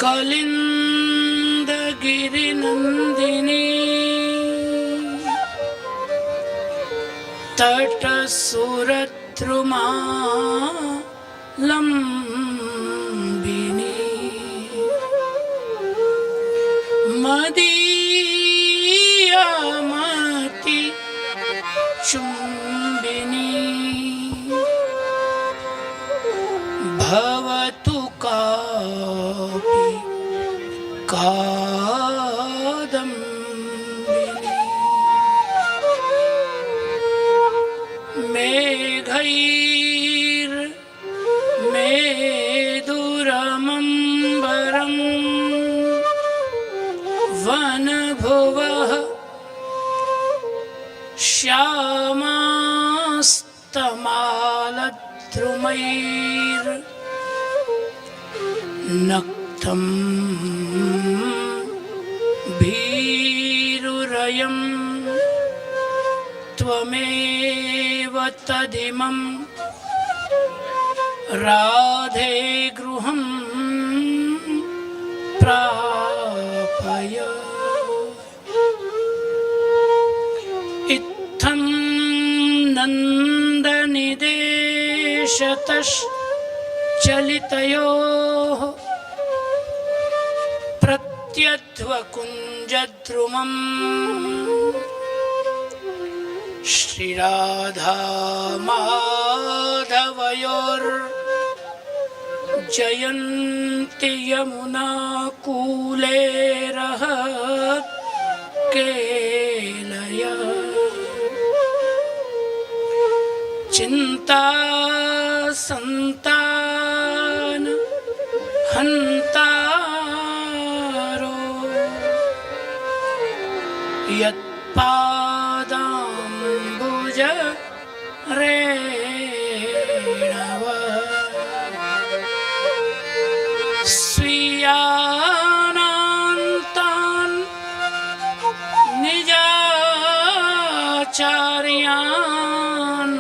कलिन्दगिरिनन्दिनी तटसुरद्रुमालम्बिनी मदीयमति चुम्बिनी भवतु कापि कादम्बिनी मेघैर्मेदुरमम्बरम् वनभुवः श्यामास्तमालद्रुमैर्नक्तं भीरुरयं त्वमेव तदिमं राधे गृहं प्रापय इत्थं नन्दनिदेशतश्चलितयोः प्रत्यध्वकुञ्जद्रुमं श्रीराधा माधवयोर्जयन्ति यमुना कूले रहत् केलय चिंता संतान हंतारो यत्पादाम्बुज रेणव स्वीयानान्तान् निजाचार्यान्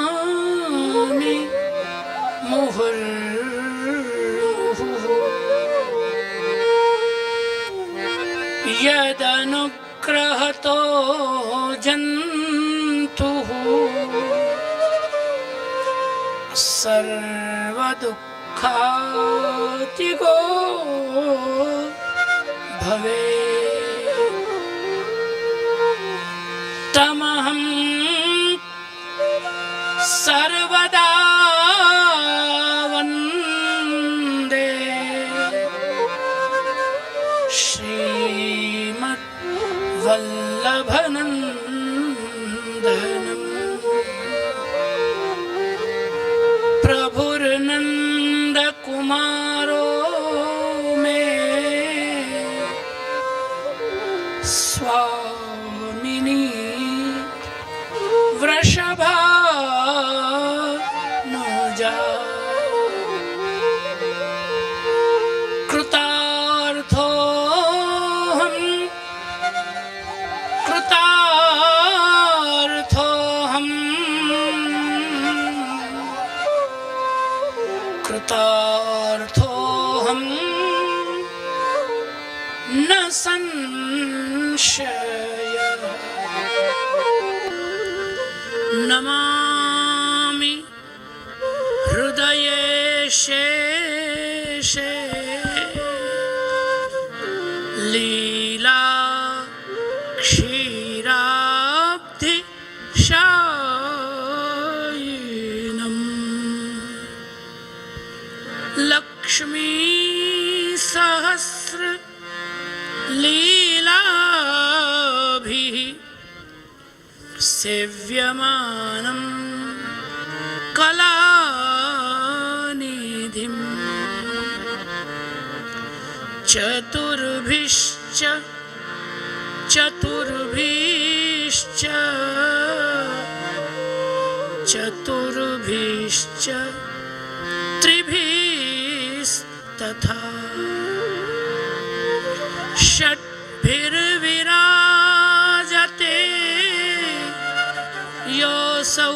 प्रणमामि मुहुर्मुहुः यदनुग्रहतो जन्तुः सर्वदुःखातिगो भवेत् तमहं सर्वदा वन्दे श्रीमद्वल्लभनन्दनम् प्रभुर्नन्दकुमारो मे स्वामिनी वृषभानुजा कृतार्थोऽहं कृतार्थोऽहं न संशयः नमामि हृदये शेषे लीला क्षीराब्धि शायिनम् लक्ष्मी सहस्र लीलाभिः सेव्यमानं कलानिधिम् चतुर्भिश्च त्रिभिस्तथा षट्भिर्विराजते योऽसौ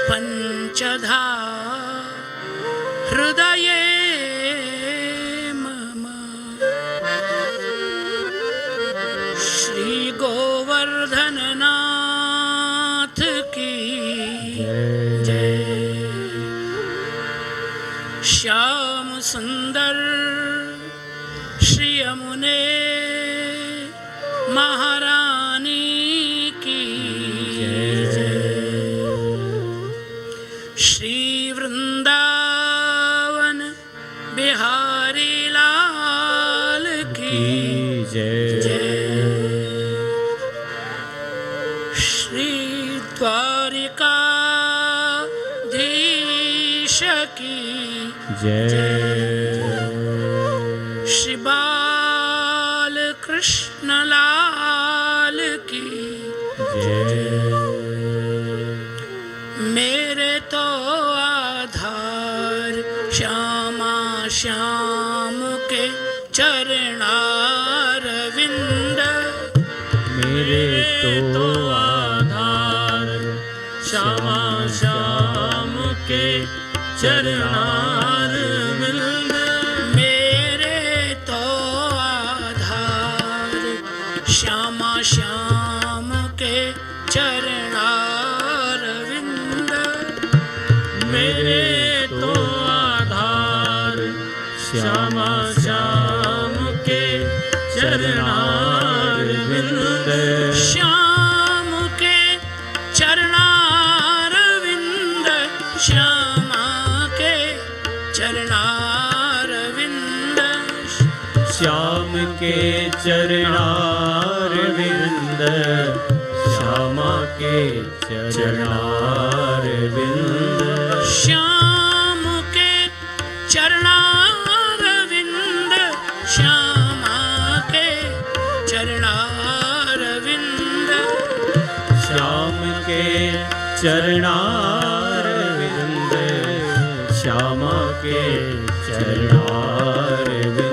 पञ्चधा हृदये मम। श्री गोवर्धननाथ की जय। श्याम सुंदर श्री यमुने महारानी की जय। श्री वृंदावन बिहारी लाल की जय। श्री द्वारिकाधीश की जय। श्री बाल कृष्ण लाल की जय। मेरे तो आधार श्यामा श्याम के चरणारविंद। मेरे तो आधार श्यामा श्याम के चरणारविंद। मेरे तो आधार श्यामा श्याम के चरणारविंद। मेरे तो आधार श्यामा श्याम के चरणारविंद। श्याम के चरणारविंद। श्यामा के चरणारविंद। श्याम के चरणारविंद। श्यामा के चरणारविंद। श्याम के चरणारविंद। श्यामा के चरणारविंद। श्याम के चरणारविंद। श्यामा के चरणारविंद।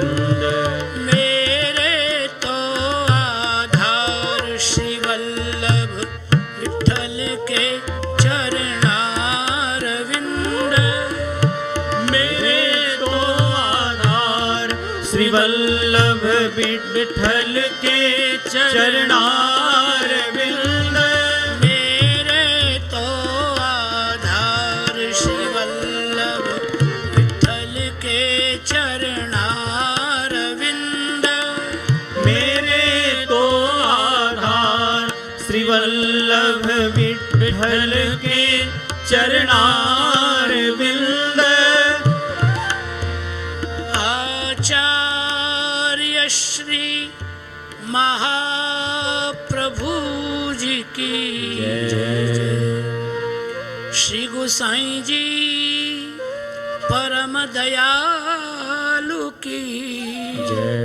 मेरे तो आधार श्री वल्लभ विठ्ठल के चरणारविंद। मेरे तो आधार श्री वल्लभ विठ्ठल के चरणारविंद। मेरे तो आधार श्री वल्लभ विठ्ठल के चरणारविंद। मेरे तो आधार श्री वल्लभ विठ्ठल के चरणारविंद। आचार्य श्री महाप्रभु जी की जय। श्री गोसाई जी परम दयालु की जय।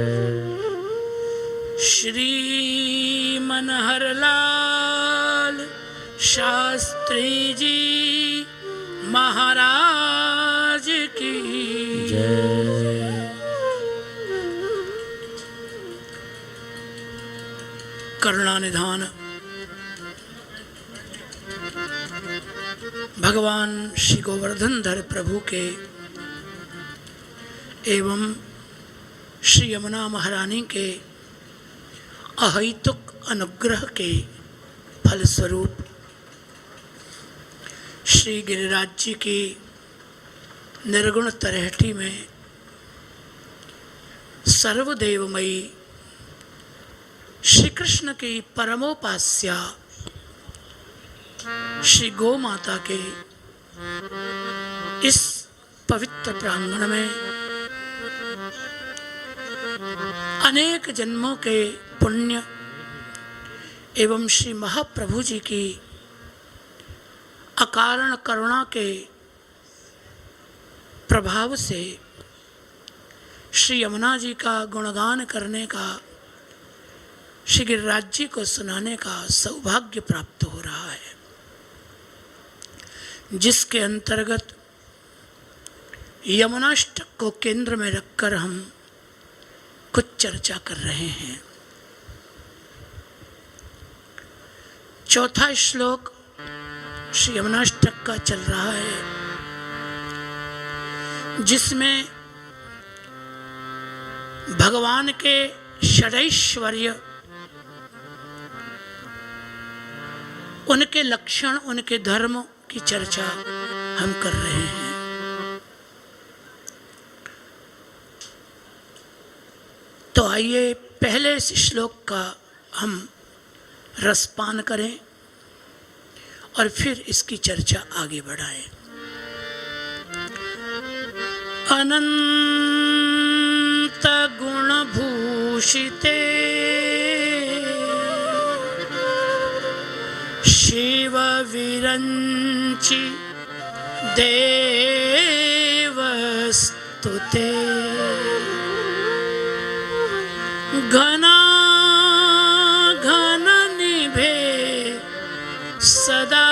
श्री मनहर लाल शास्त्री जी महाराज की जय। करुणानिधान भगवान श्री गोवर्धनधर प्रभु के एवं श्री यमुना महारानी के अहैतुक अनुग्रह के फलस्वरूप श्री गिरिराज जी की निर्गुण तरेहटी में सर्वदेवमयी श्री कृष्ण की परमोपास्या श्री गौ माता के इस पवित्र प्रांगण में अनेक जन्मों के पुण्य एवं श्री महाप्रभु जी की अकारण करुणा के प्रभाव से श्री यमुना जी का गुणगान करने का, श्री गिरिराज जी को सुनाने का सौभाग्य प्राप्त हो रहा है, जिसके अंतर्गत यमुनाष्टक को केंद्र में रखकर हम कुछ चर्चा कर रहे हैं। चौथा श्लोक श्री यमुनाष्टक का चल रहा है, जिसमें भगवान के षडैश्वर्य, उनके लक्षण, उनके धर्म की चर्चा हम कर रहे हैं। तो आइए पहले इस श्लोक का हम रसपान करें और फिर इसकी चर्चा आगे बढ़ाएं। अनंत गुण भूषिते शिव विरंचि देवस्तुते घना घन निभे सदा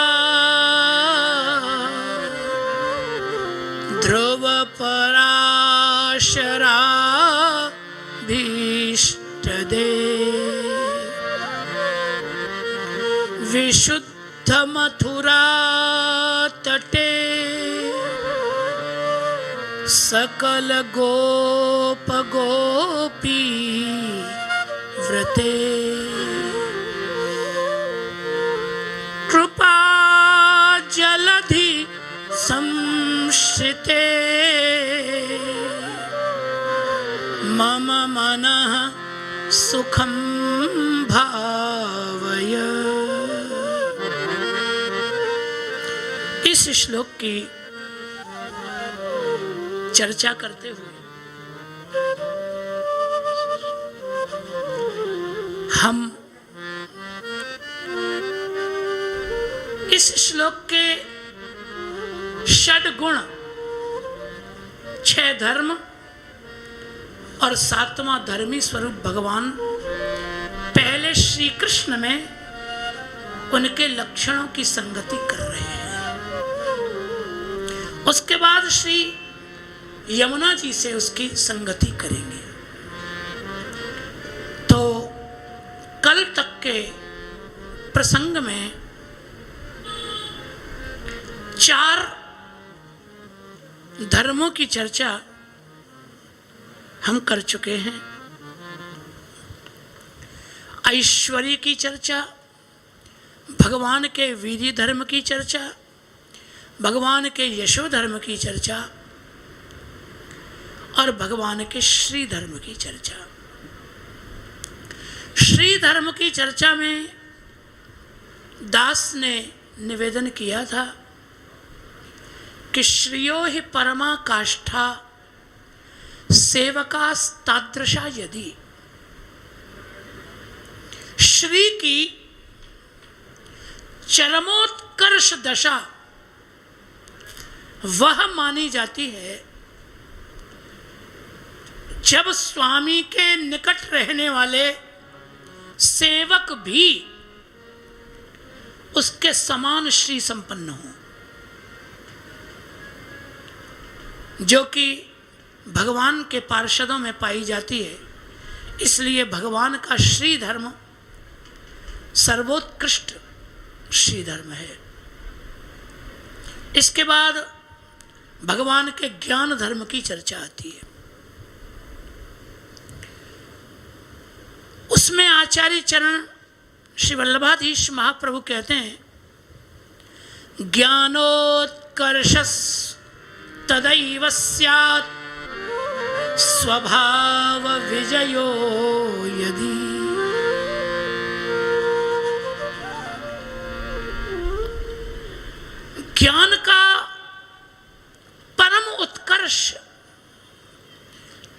ध्रुव पराशरा भीष्टदे विशुद्ध मथुरा तटे सकल गोप गोपी व्रते कृपा जलधि संश्रिते मम मनः सुखं भावय। इस श्लोक की चर्चा करते हुए हम इस श्लोक के षड गुण, 6 धर्म और 7वां धर्मी स्वरूप भगवान पहले श्री कृष्ण में उनके लक्षणों की संगति कर रहे हैं। उसके बाद श्री यमुना जी से उसकी संगति करेंगे। तो कल तक के प्रसंग में 4 धर्मों की चर्चा हम कर चुके हैं। ऐश्वर्य की चर्चा, भगवान के वीर्य धर्म की चर्चा, भगवान के यशो धर्म की चर्चा और भगवान के श्री धर्म की चर्चा। श्री धर्म की चर्चा में दास ने निवेदन किया था कि श्रियो हि परमा काष्ठा सेवकास्तादृशा यदि। श्री की चरमोत्कर्ष दशा वह मानी जाती है जब स्वामी के निकट रहने वाले सेवक भी उसके समान श्री संपन्न हो, जो कि भगवान के पार्षदों में पाई जाती है। इसलिए भगवान का श्री धर्म सर्वोत्कृष्ट श्री धर्म है। इसके बाद भगवान के ज्ञान धर्म की चर्चा आती है। उसमें आचार्य चरण श्री वल्लभाधीश महाप्रभु कहते हैं, ज्ञानोत्कर्षस् तदैव स्यात् स्वभाव विजयो यदि। ज्ञान का परम उत्कर्ष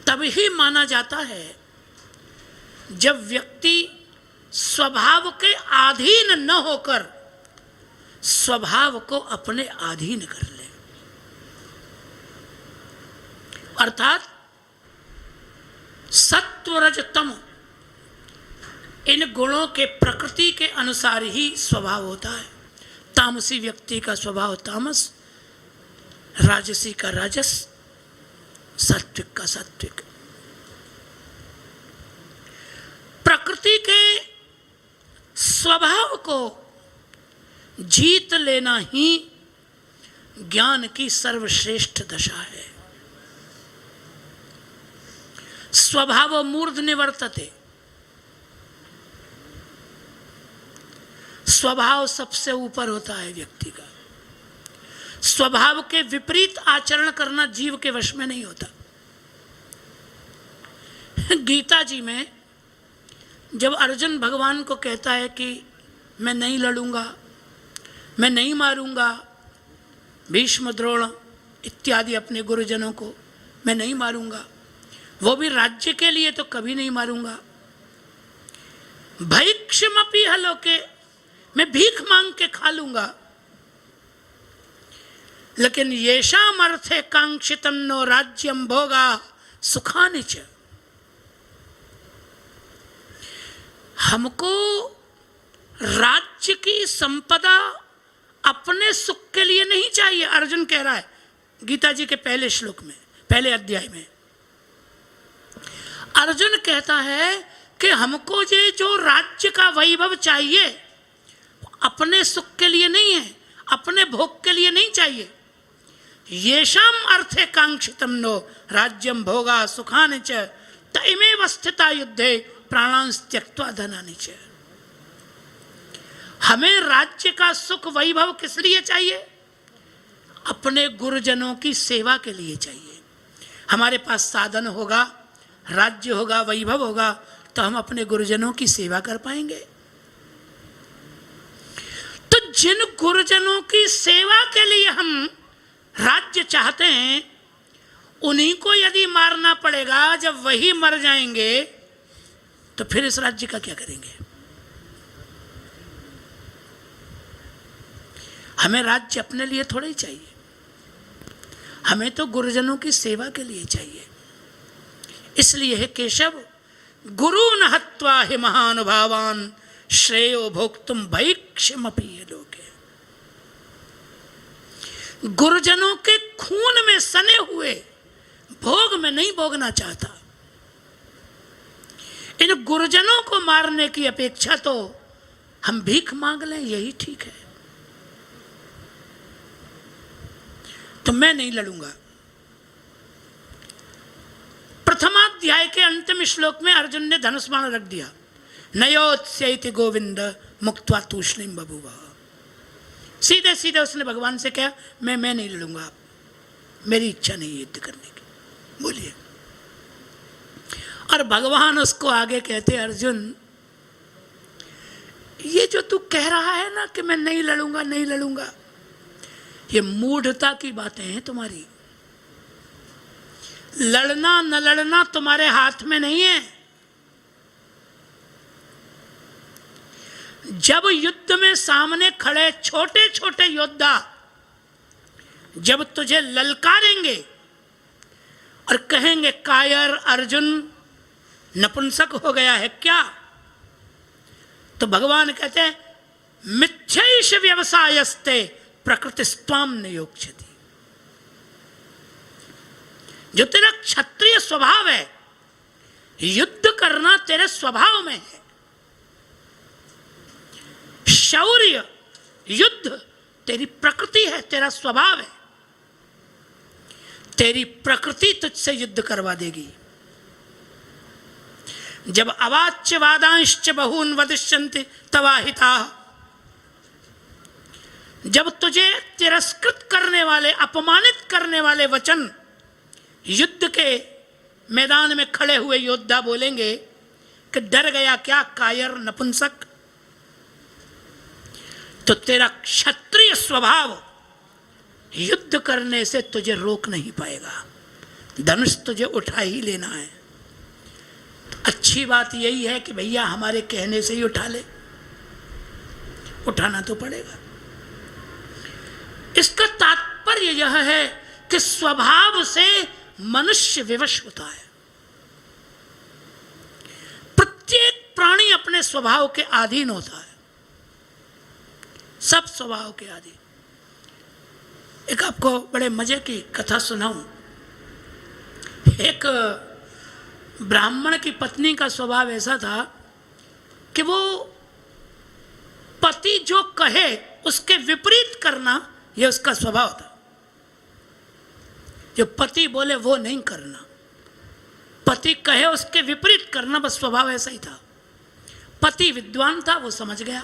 तभी माना जाता है जब व्यक्ति स्वभाव के अधीन न होकर स्वभाव को अपने अधीन कर ले, अर्थात सत्व रज तम इन गुणों के प्रकृति के अनुसार ही स्वभाव होता है। तामसी व्यक्ति का स्वभाव तामस, राजसी का राजस, सात्विक का सात्विक। प्रकृति के स्वभाव को जीत लेना ही ज्ञान की सर्वश्रेष्ठ दशा है। स्वभाव मूर्ध निवर्तते, स्वभाव सबसे ऊपर होता है व्यक्ति का। स्वभाव के विपरीत आचरण करना जीव के वश में नहीं होता। गीता जी में जब अर्जुन भगवान को कहता है कि मैं नहीं लड़ूंगा, मैं नहीं मारूंगा, भीष्म द्रोण इत्यादि अपने गुरुजनों को मैं नहीं मारूंगा, वो भी राज्य के लिए तो कभी नहीं मारूंगा। भैक्षमपि हलोके, मैं भीख मांग के खा लूंगा, लेकिन येषाम अर्थे कांक्षितम नो राज्यम भोगा सुखानि च। हमको राज्य की संपदा अपने सुख के लिए नहीं चाहिए, अर्जुन कह रहा है गीता जी के पहले श्लोक में, पहले अध्याय में। अर्जुन कहता है कि हमको ये जो राज्य का वैभव चाहिए अपने सुख के लिए नहीं है, अपने भोग के लिए नहीं चाहिए। येषाम अर्थे कांक्षितम नो राज्यम भोगा सुखानि च तइमेव स्थिता युद्धे प्राणान् त्यक्त्वा धनानि च। हमें राज्य का सुख वैभव किस लिए चाहिए? अपने गुरुजनों की सेवा के लिए चाहिए। हमारे पास साधन होगा, राज्य होगा, वैभव होगा, तो हम अपने गुरुजनों की सेवा कर पाएंगे। तो जिन गुरुजनों की सेवा के लिए हम राज्य चाहते हैं, उन्हीं को यदि मारना पड़ेगा, जब वही मर जाएंगे तो फिर इस राज्य का क्या करेंगे? हमें राज्य अपने लिए थोड़ा ही चाहिए, हमें तो गुरुजनों की सेवा के लिए चाहिए। इसलिए हे केशव, गुरु न हत्वा हि महानुभावान श्रेयो भोक्तुम भैक्षमपि ये लोके। गुरुजनों के खून में सने हुए भोग में नहीं भोगना चाहता। इन गुरुजनों को मारने की अपेक्षा तो हम भीख मांग लें, यही ठीक है। तो मैं नहीं लड़ूंगा। प्रथमाध्याय के अंतिम श्लोक में अर्जुन ने धनुष बाण रख दिया, नयोत्स्यैति गोविंद मुक्त्वा तूष्णीम बभूव। सीधे सीधे उसने भगवान से कहा, मैं नहीं लड़ूंगा, मेरी इच्छा नहीं युद्ध करने की, बोलिए। और भगवान उसको आगे कहते, अर्जुन ये जो तू कह रहा है ना कि मैं नहीं लड़ूंगा, नहीं लड़ूंगा, ये मूढ़ता की बातें हैं तुम्हारी। लड़ना न लड़ना तुम्हारे हाथ में नहीं है। जब युद्ध में सामने खड़े छोटे छोटे योद्धा जब तुझे ललकारेंगे और कहेंगे कायर अर्जुन नपुंसक हो गया है क्या, तो भगवान कहते हैं मिथ्यैष व्यवसायस्ते प्रकृतिस्त्वाम नियोक्ष्यति। जो तेरा क्षत्रिय स्वभाव है, युद्ध करना तेरे स्वभाव में है। शौर्य युद्ध तेरी प्रकृति है, तेरा स्वभाव है। तेरी प्रकृति तुझसे युद्ध करवा देगी। जब अवाच्य वादांश्च बहून वदिष्यन्ति तवाहिता, जब तुझे तिरस्कृत करने वाले, अपमानित करने वाले वचन युद्ध के मैदान में खड़े हुए योद्धा बोलेंगे कि डर गया क्या कायर नपुंसक, तो तेरा क्षत्रिय स्वभाव युद्ध करने से तुझे रोक नहीं पाएगा। धनुष तुझे उठा ही लेना है। अच्छी बात यही है कि भैया हमारे कहने से ही उठा ले, उठाना तो पड़ेगा। इसका तात्पर्य यह है कि स्वभाव से मनुष्य विवश होता है। प्रत्येक प्राणी अपने स्वभाव के अधीन होता है, सब स्वभाव के अधीन। एक आपको बड़े मजे की कथा सुनाऊं। एक ब्राह्मण की पत्नी का स्वभाव ऐसा था कि वो पति जो कहे उसके विपरीत करना यह उसका स्वभाव था। जो पति बोले वो नहीं करना, पति कहे उसके विपरीत करना, बस स्वभाव ऐसा ही था। पति विद्वान था, वो समझ गया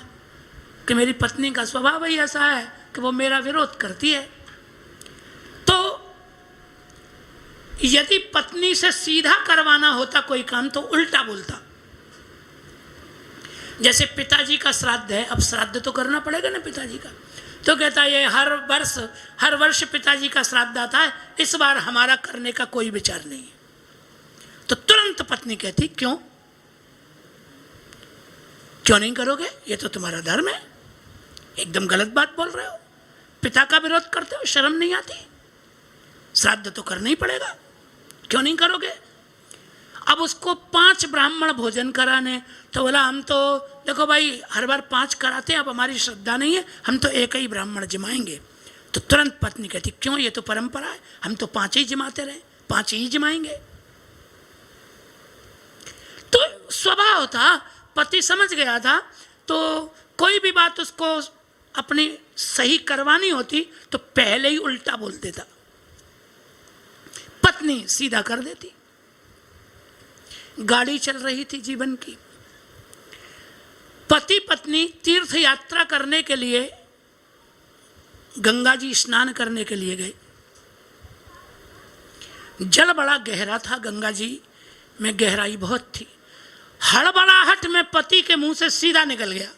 कि मेरी पत्नी का स्वभाव ही ऐसा है कि वो मेरा विरोध करती है। तो यदि पत्नी से सीधा करवाना होता कोई काम तो उल्टा बोलता। जैसे पिताजी का श्राद्ध है, अब श्राद्ध तो करना पड़ेगा ना पिताजी का, तो कहता है ये हर वर्ष पिताजी का श्राद्ध आता है, इस बार हमारा करने का कोई विचार नहीं है। तो तुरंत पत्नी कहती क्यों नहीं करोगे, ये तो तुम्हारा धर्म है, एकदम गलत बात बोल रहे हो, पिता का विरोध करते हो, शर्म नहीं आती, श्राद्ध तो करना ही पड़ेगा, क्यों नहीं करोगे। अब उसको 5 ब्राह्मण भोजन कराने, तो बोला हम तो देखो भाई हर बार 5 कराते हैं, अब हमारी श्रद्धा नहीं है, हम तो एक ही ब्राह्मण जिमाएंगे। तो तुरंत पत्नी कहती क्यों, ये तो परंपरा है, हम तो 5 ही जिमाते रहे, 5 ही जिमाएंगे। तो स्वभाव था, पति समझ गया था, तो कोई भी बात उसको अपनी सही करवानी होती तो पहले ही उल्टा बोल देता, पत्नी सीधा कर देती। गाड़ी चल रही थी जीवन की, पति पत्नी तीर्थ यात्रा करने के लिए गंगा जी स्नान करने के लिए गए। जल बड़ा गहरा था, गंगा जी में गहराई बहुत थी। हड़बड़ाहट में पति के मुंह से सीधा निकल गया,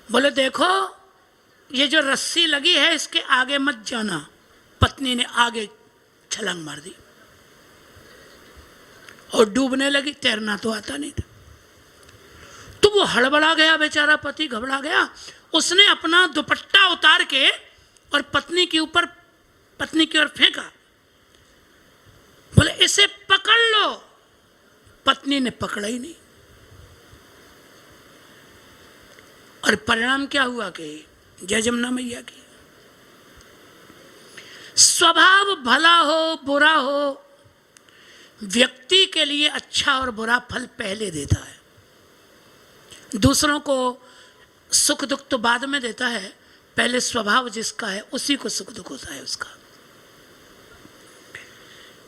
बोले देखो ये जो रस्सी लगी है इसके आगे मत जाना। पत्नी ने आगे छलांग मार दी और डूबने लगी, तैरना तो आता नहीं था। तो वो हड़बड़ा गया बेचारा, पति घबरा गया। उसने अपना दुपट्टा उतार के और पत्नी की ओर फेंका, बोले इसे पकड़ लो। पत्नी ने पकड़ा ही नहीं, और परिणाम क्या हुआ कि जय जमुना मैया की। स्वभाव भला हो बुरा हो, व्यक्ति के लिए अच्छा और बुरा फल पहले देता है। दूसरों को सुख दुख तो बाद में देता है, पहले स्वभाव जिसका है उसी को सुख दुख होता है उसका।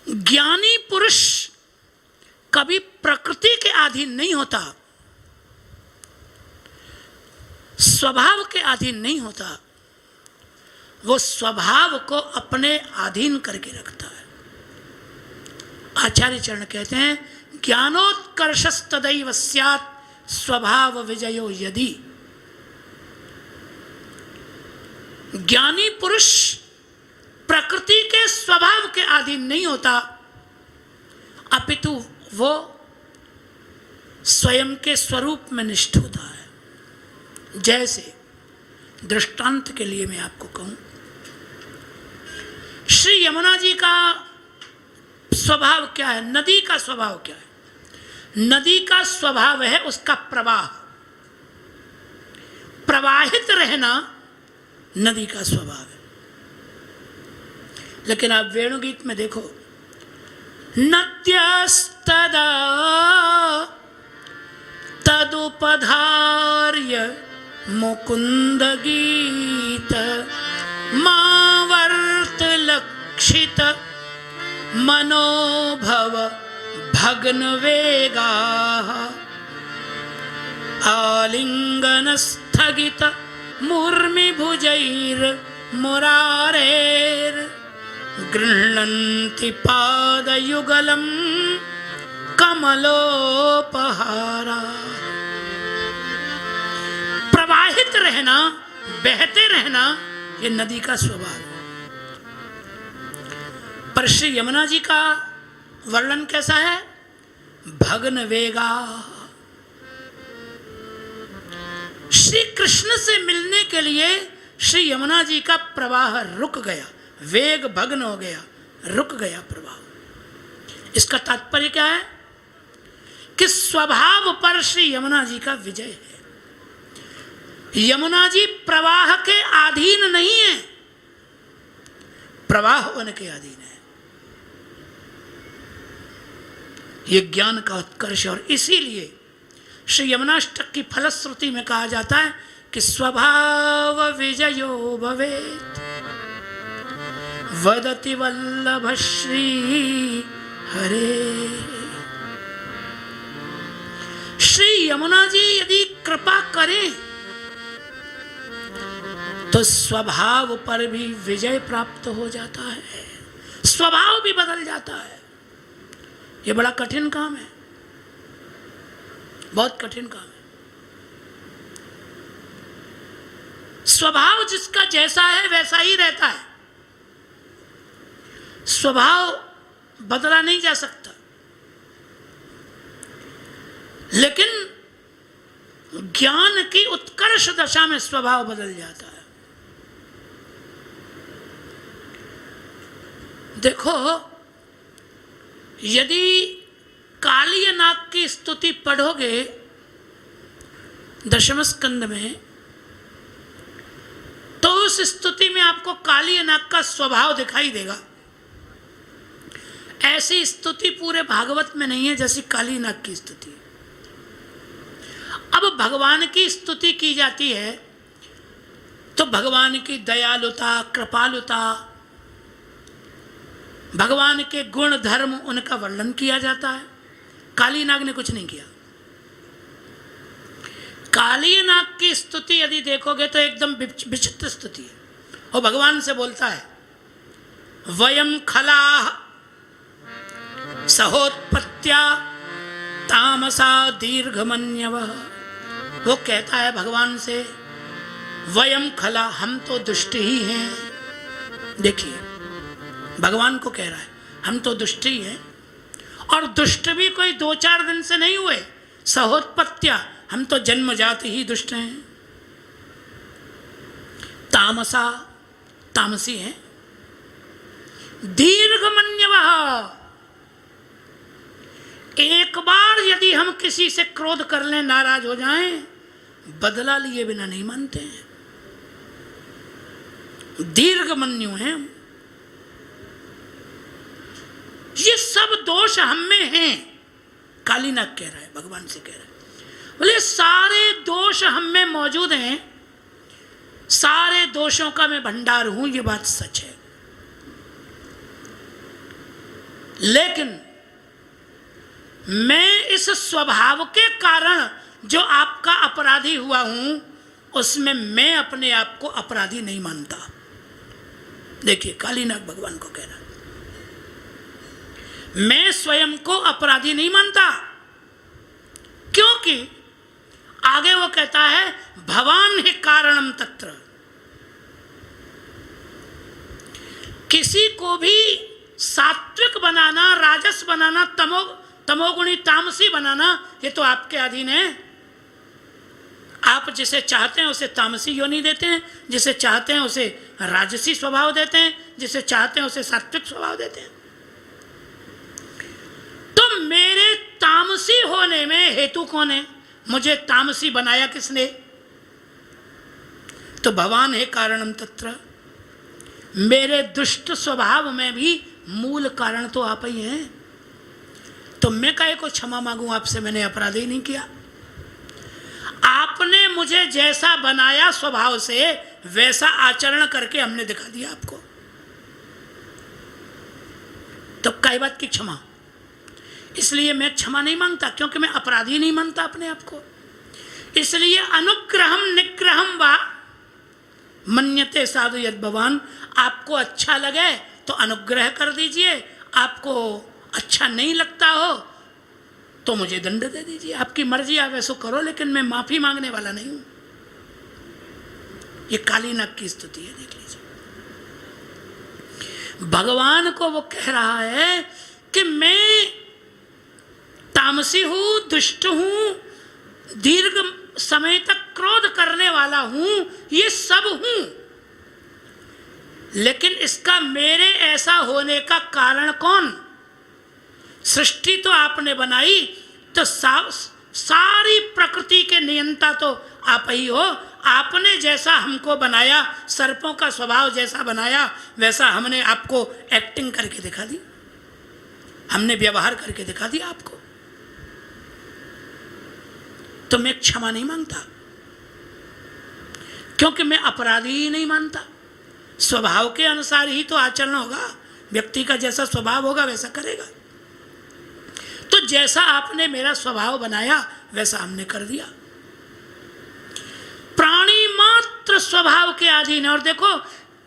ज्ञानी पुरुष कभी प्रकृति के अधीन नहीं होता, स्वभाव के अधीन नहीं होता, वो स्वभाव को अपने अधीन करके रखता है। आचार्य चरण कहते हैं ज्ञानोत्कर्षस्तदैव स्यात् स्वभाव विजयो यदि। ज्ञानी पुरुष प्रकृति के स्वभाव के अधीन नहीं होता, अपितु वो स्वयं के स्वरूप में निष्ठ होता है। जैसे दृष्टांत के लिए मैं आपको कहूं, श्री यमुना जी का स्वभाव क्या है, नदी का स्वभाव क्या है। नदी का स्वभाव है उसका प्रवाह, प्रवाहित रहना नदी का स्वभाव है। लेकिन आप वेणुगीत में देखो, नद्यस्तदा तदुपधार्य मुकुंद गीत मावर्त लक्षित मनोभव भग्न वेगा आलिंगन स्थगित मूर्मि भुजैर मुरारेर गृह्णन्ति पादयुगलम कमलोपहारा। प्रवाहित रहना, बहते रहना, ये नदी का स्वभाव है। पर श्री यमुना जी का वर्णन कैसा है, भग्न वेगा। श्री कृष्ण से मिलने के लिए श्री यमुना जी का प्रवाह रुक गया, वेग भग्न हो गया, रुक गया प्रवाह। इसका तात्पर्य क्या है कि स्वभाव पर श्री यमुना जी का विजय है। यमुना जी प्रवाह के अधीन नहीं है, प्रवाह उनके अधीन है। यह ज्ञान का उत्कर्ष। और इसीलिए श्री यमुनाष्टक की फलश्रुति में कहा जाता है कि स्वभाव विजयो भवेत् वदति वल्लभ श्री हरे। श्री यमुना जी यदि कृपा करें तो स्वभाव पर भी विजय प्राप्त हो जाता है, स्वभाव भी बदल जाता है। ये बड़ा कठिन काम है, बहुत कठिन काम है। स्वभाव जिसका जैसा है वैसा ही रहता है, स्वभाव बदला नहीं जा सकता। लेकिन ज्ञान की उत्कर्ष दशा में स्वभाव बदल जाता है। देखो, यदि कालीय नाग की स्तुति पढ़ोगे दशम स्कंद में, तो उस स्तुति में आपको कालीय नाग का स्वभाव दिखाई देगा। ऐसी स्तुति पूरे भागवत में नहीं है जैसी काली नाग की स्तुति। अब भगवान की स्तुति की जाती है तो भगवान की दयालुता, कृपालुता, भगवान के गुण धर्म, उनका वर्णन किया जाता है। काली नाग ने कुछ नहीं किया। काली नाग की स्तुति यदि देखोगे तो एकदम विचित्र स्तुति है। और भगवान से बोलता है, वयम खलाः सहोत्पत्त्या तामसा दीर्घमन्यवः। वो कहता है भगवान से, वयम खला, हम तो दुष्ट ही हैं। देखिए, भगवान को कह रहा है हम तो दुष्ट ही हैं, और दुष्ट भी कोई 2-4 दिन से नहीं हुए। सहोत्पत्त्या, हम तो जन्मजात ही दुष्ट हैं। तामसा, तामसी हैं। दीर्घमन्यवः, एक बार यदि हम किसी से क्रोध कर लें, नाराज हो जाएं, बदला लिए बिना नहीं मानते हैं। दीर्घमन्यु हैं हम। ये सब दोष हम में हैं, कालीनाग कह रहा है, भगवान से कह रहा है। बोले सारे दोष हम में मौजूद हैं, सारे दोषों का मैं भंडार हूं, ये बात सच है। लेकिन मैं इस स्वभाव के कारण जो आपका अपराधी हुआ हूं, उसमें मैं अपने आप को अपराधी नहीं मानता। देखिए, कालीनाग भगवान को कह रहा है, मैं स्वयं को अपराधी नहीं मानता। क्योंकि आगे वो कहता है, भवान ही कारणम तत्र। किसी को भी सात्विक बनाना, राजस बनाना, तमोगुणी तामसी बनाना, ये तो आपके अधीन है। आप जिसे चाहते हैं उसे तामसी योनि देते हैं, जिसे चाहते हैं उसे राजसी स्वभाव देते हैं, जिसे चाहते हैं उसे सात्विक स्वभाव देते हैं। तो मेरे तामसी होने में हेतु कौन है? मुझे तामसी बनाया किसने? तो भगवान है कारणम तत्र। मेरे दुष्ट स्वभाव में भी मूल कारण तो आप ही हैं। तो मैं काहे को क्षमा मांगूं आपसे? मैंने अपराध ही नहीं किया। आपने मुझे जैसा बनाया स्वभाव से, वैसा आचरण करके हमने दिखा दिया आपको। तो काहे बात की क्षमा? इसलिए मैं क्षमा नहीं मांगता, क्योंकि मैं अपराधी नहीं मानता अपने आप को। इसलिए अनुग्रहम निग्रहम वा मन्यते साधु यद भवान। आपको अच्छा लगे तो अनुग्रह कर दीजिए, आपको अच्छा नहीं लगता हो तो मुझे दंड दे दीजिए। आपकी मर्जी, आप ऐसा करो, लेकिन मैं माफी मांगने वाला नहीं हूं। ये कालीनाग की स्तुति है, देख लीजिए। भगवान को वो कह रहा है कि मैं तामसी हूं, दुष्ट हूं, दीर्घ समय तक क्रोध करने वाला हूं, ये सब हूं, लेकिन इसका मेरे ऐसा होने का कारण कौन? सृष्टि तो आपने बनाई, तो सारी प्रकृति के नियंता तो आप ही हो। आपने जैसा हमको बनाया, सर्पों का स्वभाव जैसा बनाया, वैसा हमने आपको एक्टिंग करके दिखा दी, हमने व्यवहार करके दिखा दिया आपको। तो मैं क्षमा नहीं मांगता। क्योंकि मैं अपराधी ही नहीं मानता। स्वभाव के अनुसार ही तो आचरण होगा, व्यक्ति का जैसा स्वभाव होगा वैसा करेगा। तो जैसा आपने मेरा स्वभाव बनाया वैसा हमने कर दिया। प्राणी मात्र स्वभाव के अधीन है। और देखो,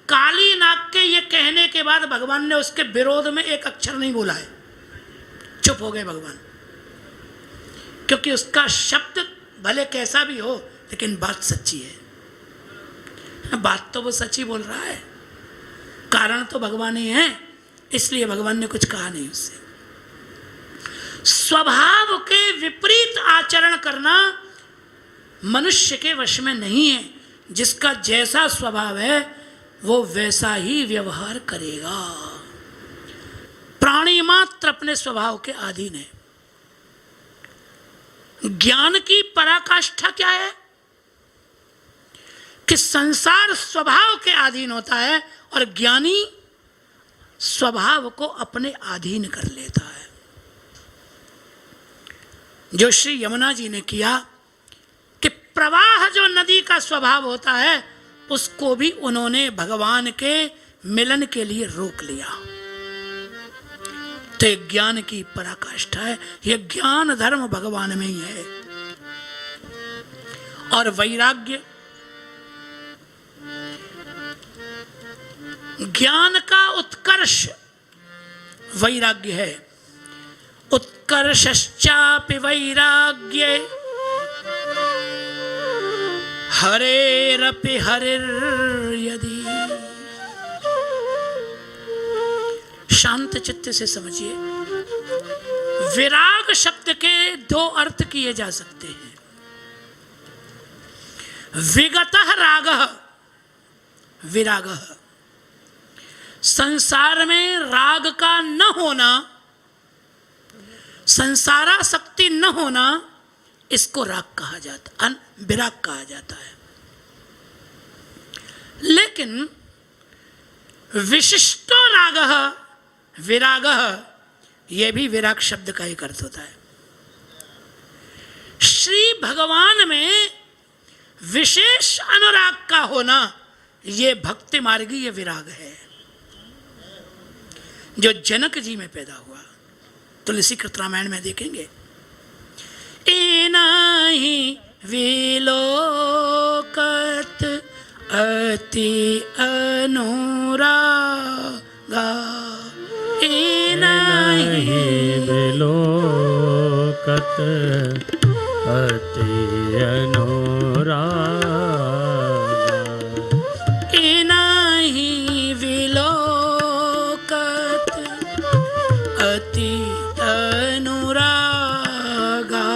काली नाग के ये कहने के बाद भगवान ने उसके विरोध में एक अक्षर नहीं बोला है, चुप हो गए भगवान, क्योंकि उसका शब्द भले कैसा भी हो लेकिन बात सच्ची है। बात तो वो सच्ची बोल रहा है, कारण तो भगवान ही है, इसलिए भगवान ने कुछ कहा नहीं उससे। स्वभाव के विपरीत आचरण करना मनुष्य के वश में नहीं है। जिसका जैसा स्वभाव है वो वैसा ही व्यवहार करेगा। प्राणी मात्र अपने स्वभाव के अधीन है। ज्ञान की पराकाष्ठा क्या है कि संसार स्वभाव के अधीन होता है और ज्ञानी स्वभाव को अपने अधीन कर लेता है। जो श्री यमुना जी ने किया कि प्रवाह जो नदी का स्वभाव होता है उसको भी उन्होंने भगवान के मिलन के लिए रोक लिया। तो एक ज्ञान की पराकाष्ठा है, यह ज्ञान धर्म भगवान में ही है। और वैराग्य, ज्ञान का उत्कर्ष वैराग्य है। उत्कर्षश्चापि वैराग्ये हरेरपि हरिर्यदि। शांत चित्त से समझिए, विराग शब्द के दो अर्थ किए जा सकते हैं। विगतः रागः, विरागः, संसार में राग का न होना, संसारासक्ति न होना, इसको राग कहा जाता, विराग कहा जाता है। लेकिन विशिष्टो रागः विरागः, यह भी विराग शब्द का एक अर्थ होता है। श्री भगवान में विशेष अनुराग का होना, यह भक्ति मार्गी, यह विराग है जो जनक जी में पैदा हुआ। तुलसी कृत रामायण में देखेंगे, एनाहि विलोकत अति अनुरागा, एनाहि विलोकत अति अनुरागा, एनाहि विलोकत अति अनुरागा,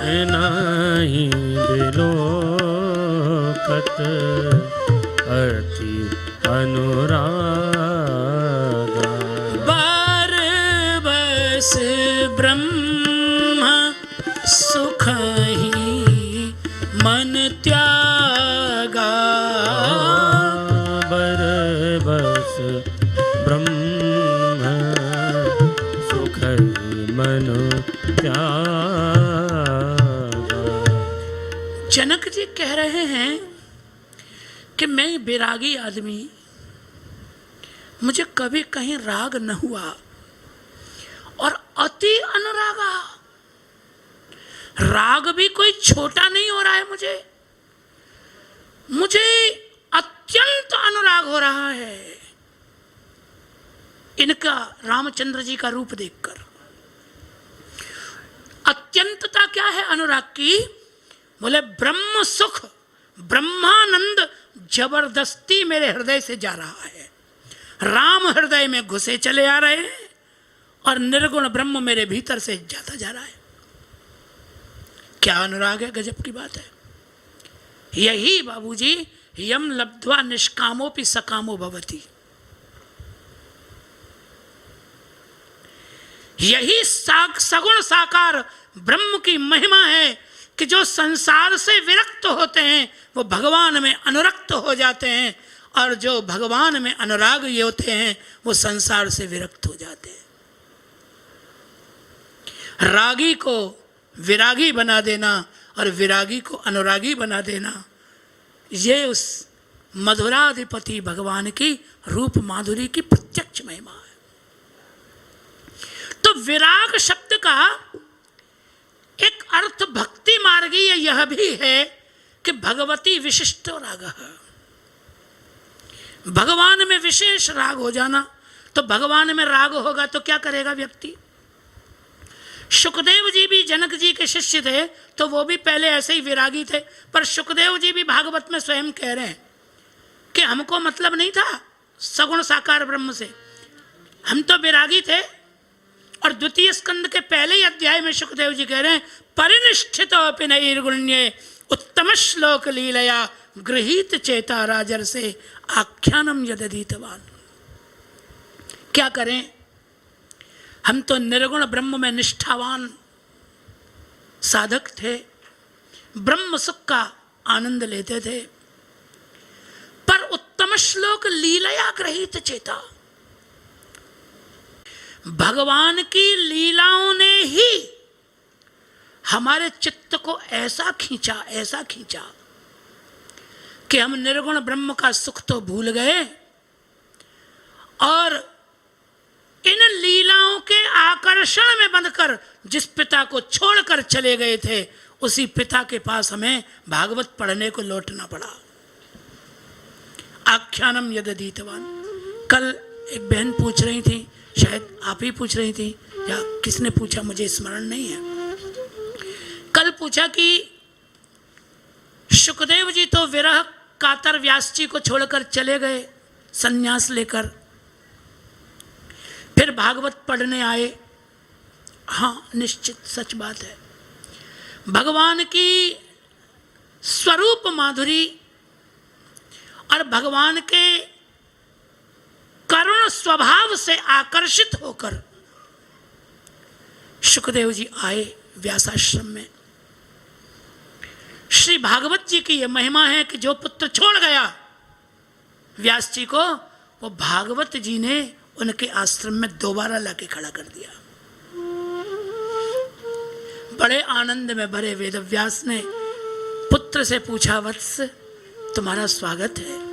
एनाहि विलोकत अति अनुरागा। बार बस ब्रह्म सुख ही मन त्यागा, बर बस ब्रह्म सुख मन त्यागा। जनक जी कह रहे हैं कि मैं विरागी आदमी, मुझे कभी कहीं राग न हुआ, और अति अनुरागा, राग भी कोई छोटा नहीं हो रहा है, मुझे अत्यंत अनुराग हो रहा है इनका रामचंद्र जी का रूप देखकर। अत्यंतता क्या है अनुराग की? बोले ब्रह्म सुख, ब्रह्मानंद जबरदस्ती मेरे हृदय से जा रहा है। राम हृदय में घुसे चले आ रहे हैं और निर्गुण ब्रह्म मेरे भीतर से जाता जा रहा है। क्या अनुराग है, गजब की बात है। यही बाबूजी यम लब्ध्वा निष्कामोपि सकामो भवति, यही सगुण साकार ब्रह्म की महिमा है कि जो संसार से विरक्त होते हैं वो भगवान में अनुरक्त हो जाते हैं, और जो भगवान में अनुराग ये होते हैं वो संसार से विरक्त हो जाते हैं। रागी को विरागी बना देना और विरागी को अनुरागी बना देना, ये उस मधुराधिपति भगवान की रूप माधुरी की प्रत्यक्ष महिमा है। तो विराग शब्द का एक अर्थ भक्ति मार्गीय यह भी है कि भगवती विशिष्ट राग है, भगवान में विशेष राग हो जाना। तो भगवान में राग होगा तो क्या करेगा व्यक्ति? सुखदेव जी भी जनक जी के शिष्य थे, तो वो भी पहले ऐसे ही विरागी थे, पर सुखदेव जी भी भागवत में स्वयं कह रहे हैं कि हमको मतलब नहीं था सगुण साकार ब्रह्म से, हम तो विरागी थे। और द्वितीय स्कंद के पहले ही अध्याय में सुखदेव जी कह रहे हैं परिनिष्ठितोऽपि नैर्गुण्ये उत्तम श्लोक लीलया गृहीत चेता राजर से आख्यानम यदधीतवान। क्या करें, हम तो निर्गुण ब्रह्म में निष्ठावान साधक थे, ब्रह्म सुख का आनंद लेते थे, पर उत्तम श्लोक लीलया गृहीत चेता, भगवान की लीलाओं ने ही हमारे चित्त को ऐसा खींचा कि हम निर्गुण ब्रह्म का सुख तो भूल गए और इन लीलाओं के आकर्षण में बंधकर जिस पिता को छोड़कर चले गए थे, उसी पिता के पास हमें भागवत पढ़ने को लौटना पड़ा। आख्यानम यदधीतवान। कल एक बहन पूछ रही थी, शायद आप ही पूछ रही थी या किसने पूछा, मुझे स्मरण नहीं है। कल पूछा कि सुखदेव जी तो विरह कातर व्यास जी को छोड़कर चले गए सन्यास लेकर, फिर भागवत पढ़ने आए। हाँ, निश्चित सच बात है, भगवान की स्वरूप माधुरी और भगवान के करुण स्वभाव से आकर्षित होकर सुखदेव जी आए व्यासाश्रम में। श्री भागवत जी की यह महिमा है कि जो पुत्र छोड़ गया व्यास जी को, वो भागवत जी ने उनके आश्रम में दोबारा लाके खड़ा कर दिया। बड़े आनंद में भरे वेदव्यास ने पुत्र से पूछा, वत्स तुम्हारा स्वागत है।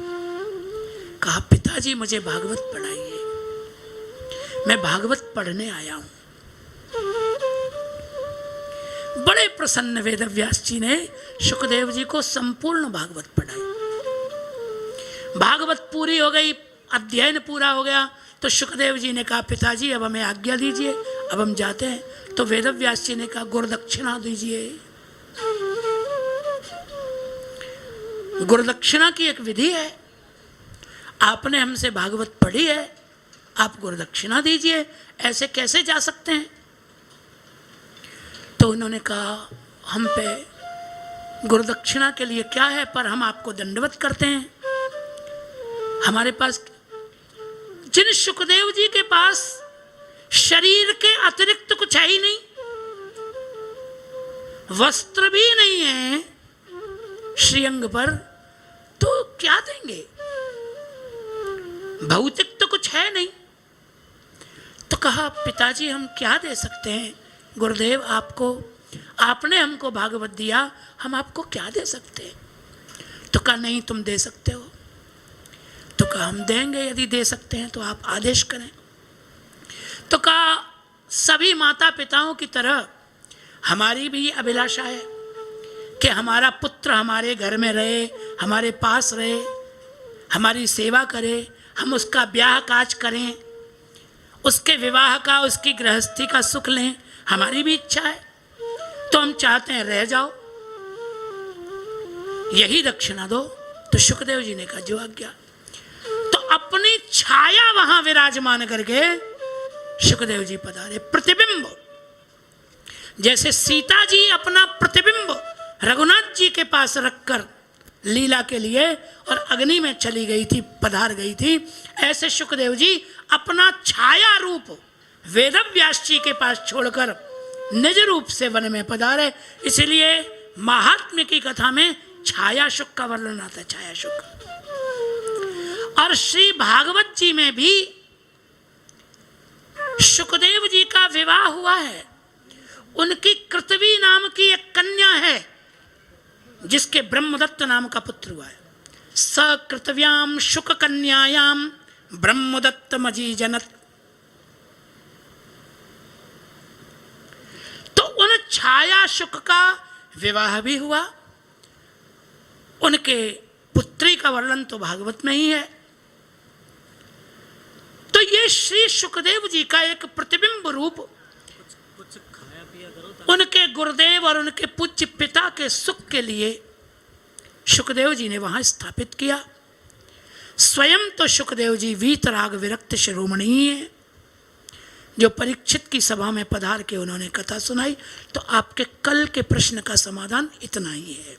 कहा, पिताजी मुझे भागवत पढ़ाइए, मैं भागवत पढ़ने आया हूं। बड़े प्रसन्न वेदव्यास जी ने सुखदेव जी को संपूर्ण भागवत पढ़ाई। भागवत पूरी हो गई, अध्ययन पूरा हो गया, तो सुखदेव जी ने कहा, पिताजी अब हमें आज्ञा दीजिए, अब हम जाते हैं। तो वेदव्यास जी ने कहा, गुरुदक्षिणा दीजिए। गुरुदक्षिणा की एक विधि है, आपने हमसे भागवत पढ़ी है, आप गुरुदक्षिणा दीजिए, ऐसे कैसे जा सकते हैं? तो उन्होंने कहा, हम पे गुरुदक्षिणा के लिए क्या है, पर हम आपको दंडवत करते हैं। हमारे पास, जिन सुखदेव जी के पास शरीर के अतिरिक्त कुछ है ही नहीं, वस्त्र भी नहीं है श्रीअंग पर, तो क्या देंगे? भौतिक तो कुछ है नहीं। तो कहा, पिताजी हम क्या दे सकते हैं? गुरुदेव आपने हमको भागवत दिया, हम आपको क्या दे सकते हैं? तो कहा, नहीं तुम दे सकते हो। तो कहा, हम देंगे, यदि दे सकते हैं तो आप आदेश करें। तो कहा, सभी माता पिताओं की तरह हमारी भी अभिलाषा है कि हमारा पुत्र हमारे घर में रहे, हमारे पास रहे, हमारी सेवा करे, हम उसका ब्याह काज करें, उसके विवाह का, उसकी गृहस्थी का सुख लें, हमारी भी इच्छा है। तो हम चाहते हैं रह जाओ, यही दक्षिणा दो। तो सुखदेव जी ने कहा, जो आज्ञा। तो अपनी छाया वहां विराजमान करके सुखदेव जी पधारे। प्रतिबिंब, जैसे सीता जी अपना प्रतिबिंब रघुनाथ जी के पास रखकर लीला के लिए और अग्नि में चली गई थी, पधार गई थी, ऐसे सुखदेव जी अपना छाया रूप वेदव्यास जी के पास छोड़कर निज रूप से वन में पधारे। इसलिए महात्म्य की कथा में छाया सुख का वर्णन आता है, छाया सुख। और श्री भागवत जी में भी सुखदेव जी का विवाह हुआ है। उनकी कृतवी नाम की एक कन्या है जिसके ब्रह्मदत्त नाम का पुत्र हुआ है। सकृतव्याम शुक कन्यायाम ब्रह्मदत्त मजीजनत। तो उन छाया शुक का विवाह भी हुआ। उनके पुत्री का वर्णन तो भागवत में ही है। तो ये श्री सुखदेव जी का एक प्रतिबिंब रूप उनके गुरुदेव और उनके पूज्य पिता के सुख के लिए सुखदेव जी ने वहां स्थापित किया। स्वयं तो सुखदेव जी वीतराग विरक्त शिरोमणि हैं, जो परीक्षित की सभा में पधार के उन्होंने कथा सुनाई। तो आपके कल के प्रश्न का समाधान इतना ही है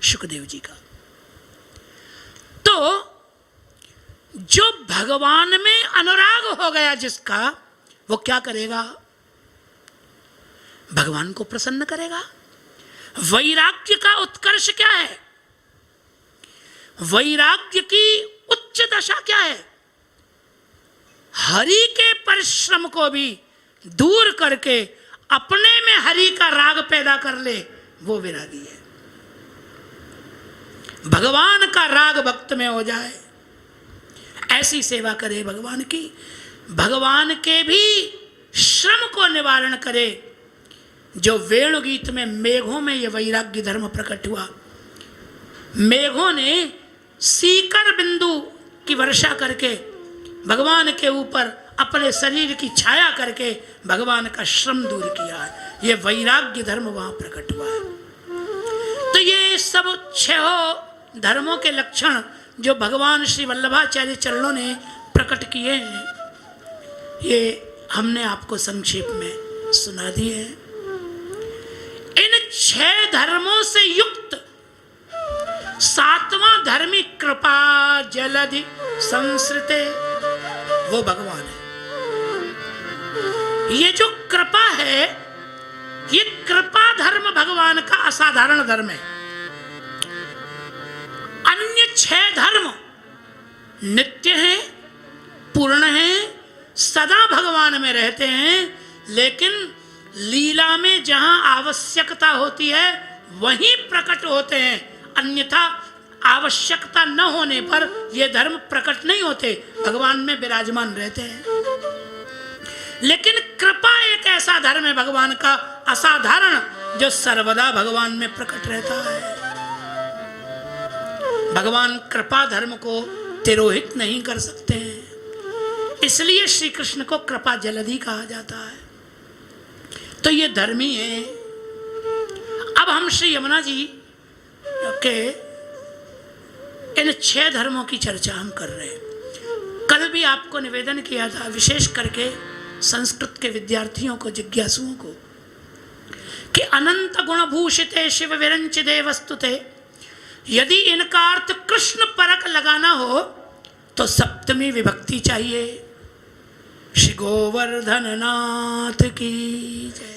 सुखदेव जी का। तो जो भगवान में अनुराग हो गया जिसका, वो क्या करेगा? भगवान को प्रसन्न करेगा। वैराग्य का उत्कर्ष क्या है? वैराग्य की उच्च दशा क्या है? हरि के परिश्रम को भी दूर करके अपने में हरि का राग पैदा कर ले, वो वैरागी है। भगवान का राग भक्त में हो जाए, ऐसी सेवा करे भगवान की। भगवान के भी श्रम को निवारण करे। जो वेणु गीत में मेघों में ये वैराग्य धर्म प्रकट हुआ। मेघों ने सीकर बिंदु की वर्षा करके भगवान के ऊपर अपने शरीर की छाया करके भगवान का श्रम दूर किया है। ये वैराग्य धर्म वहां प्रकट हुआ है। तो ये सब 6 धर्मों के लक्षण जो भगवान श्री वल्लभाचार्य चरणों ने प्रकट किए हैं, ये हमने आपको संक्षेप में सुना दिए हैं। इन 6 धर्मों से युक्त 7वां धर्मी कृपा जलधि संसृते, वो भगवान है। ये जो कृपा है, ये कृपा धर्म भगवान का असाधारण धर्म है। अन्य 6 धर्म नित्य हैं, पूर्ण हैं, सदा भगवान में रहते हैं, लेकिन लीला में जहां आवश्यकता होती है वहीं प्रकट होते हैं। अन्यथा आवश्यकता न होने पर ये धर्म प्रकट नहीं होते, भगवान में विराजमान रहते हैं। लेकिन कृपा एक ऐसा धर्म है भगवान का असाधारण, जो सर्वदा भगवान में प्रकट रहता है। भगवान कृपा धर्म को तिरोहित नहीं कर सकते हैं, इसलिए श्री कृष्ण को कृपा जलधि कहा जाता है। तो ये धर्मी है। अब हम श्री यमुना जी के इन 6 धर्मों की चर्चा हम कर रहे हैं। कल भी आपको निवेदन किया था, विशेष करके संस्कृत के विद्यार्थियों को, जिज्ञासुओं को, कि अनंत गुण भूषिते शिव विरंचिते वस्तुते, यदि इनका अर्थ कृष्ण परक लगाना हो तो सप्तमी विभक्ति चाहिए। श्री गोवर्धन नाथ की जय।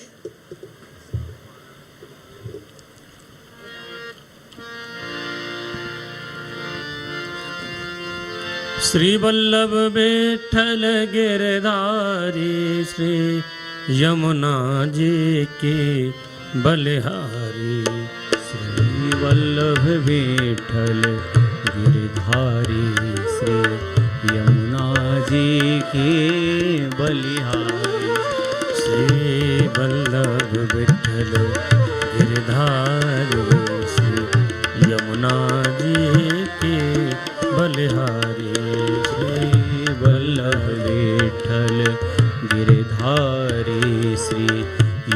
श्री वल्लभ विठ्ठल गिरधारी, श्री यमुना जी की बलिहारी। श्री वल्लभ विठ्ठल गिरधारी, श्री यमुना जी की बलिहारी। श्री वल्लभ विठ्ठल गिरधारी, श्री यमुना जी की बलिहारी। श्री वल्लभ विठ्ठल गिरधारी, श्री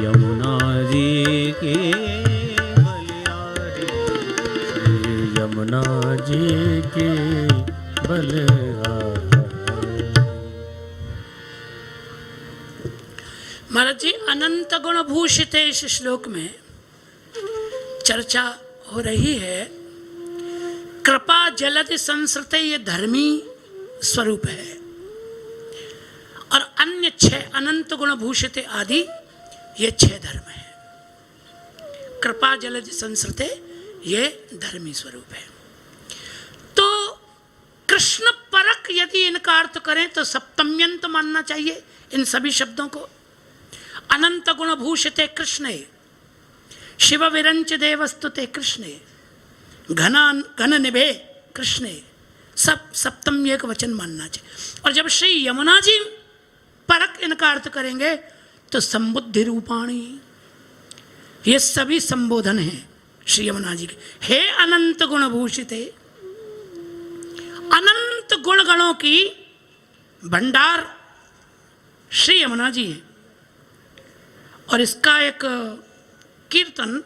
यमुना जी की बलिहारी। श्री यमुना जी की बलिहारी। महाराज जी, अनंत गुण भूषित इस श्लोक में चर्चा हो रही है। कृपा जलधि संसृते, ये धर्मी स्वरूप है। और अन्य 6 अनंत गुण भूषित आदि, ये 6 धर्म है। कृपा जलधि संसृते, ये धर्मी स्वरूप है। तो कृष्ण परक यदि इनका अर्थ करें तो सप्तम्यंत मानना चाहिए इन सभी शब्दों को। अनंत गुण भूषिते कृष्णे, शिव विरंचिते वस्तुते कृष्णे, घन निभे कृष्ण, सब सप्तम एक वचन मानना चाहिए। और जब श्री यमुना जी परक इनका अर्थ करेंगे तो संबुद्धि रूपाणी, ये सभी संबोधन हैं श्री यमुना जी के। हे अनंत गुण भूषित, अनंत गुण गणों की भंडार श्री यमुना जी है। और इसका एक कीर्तन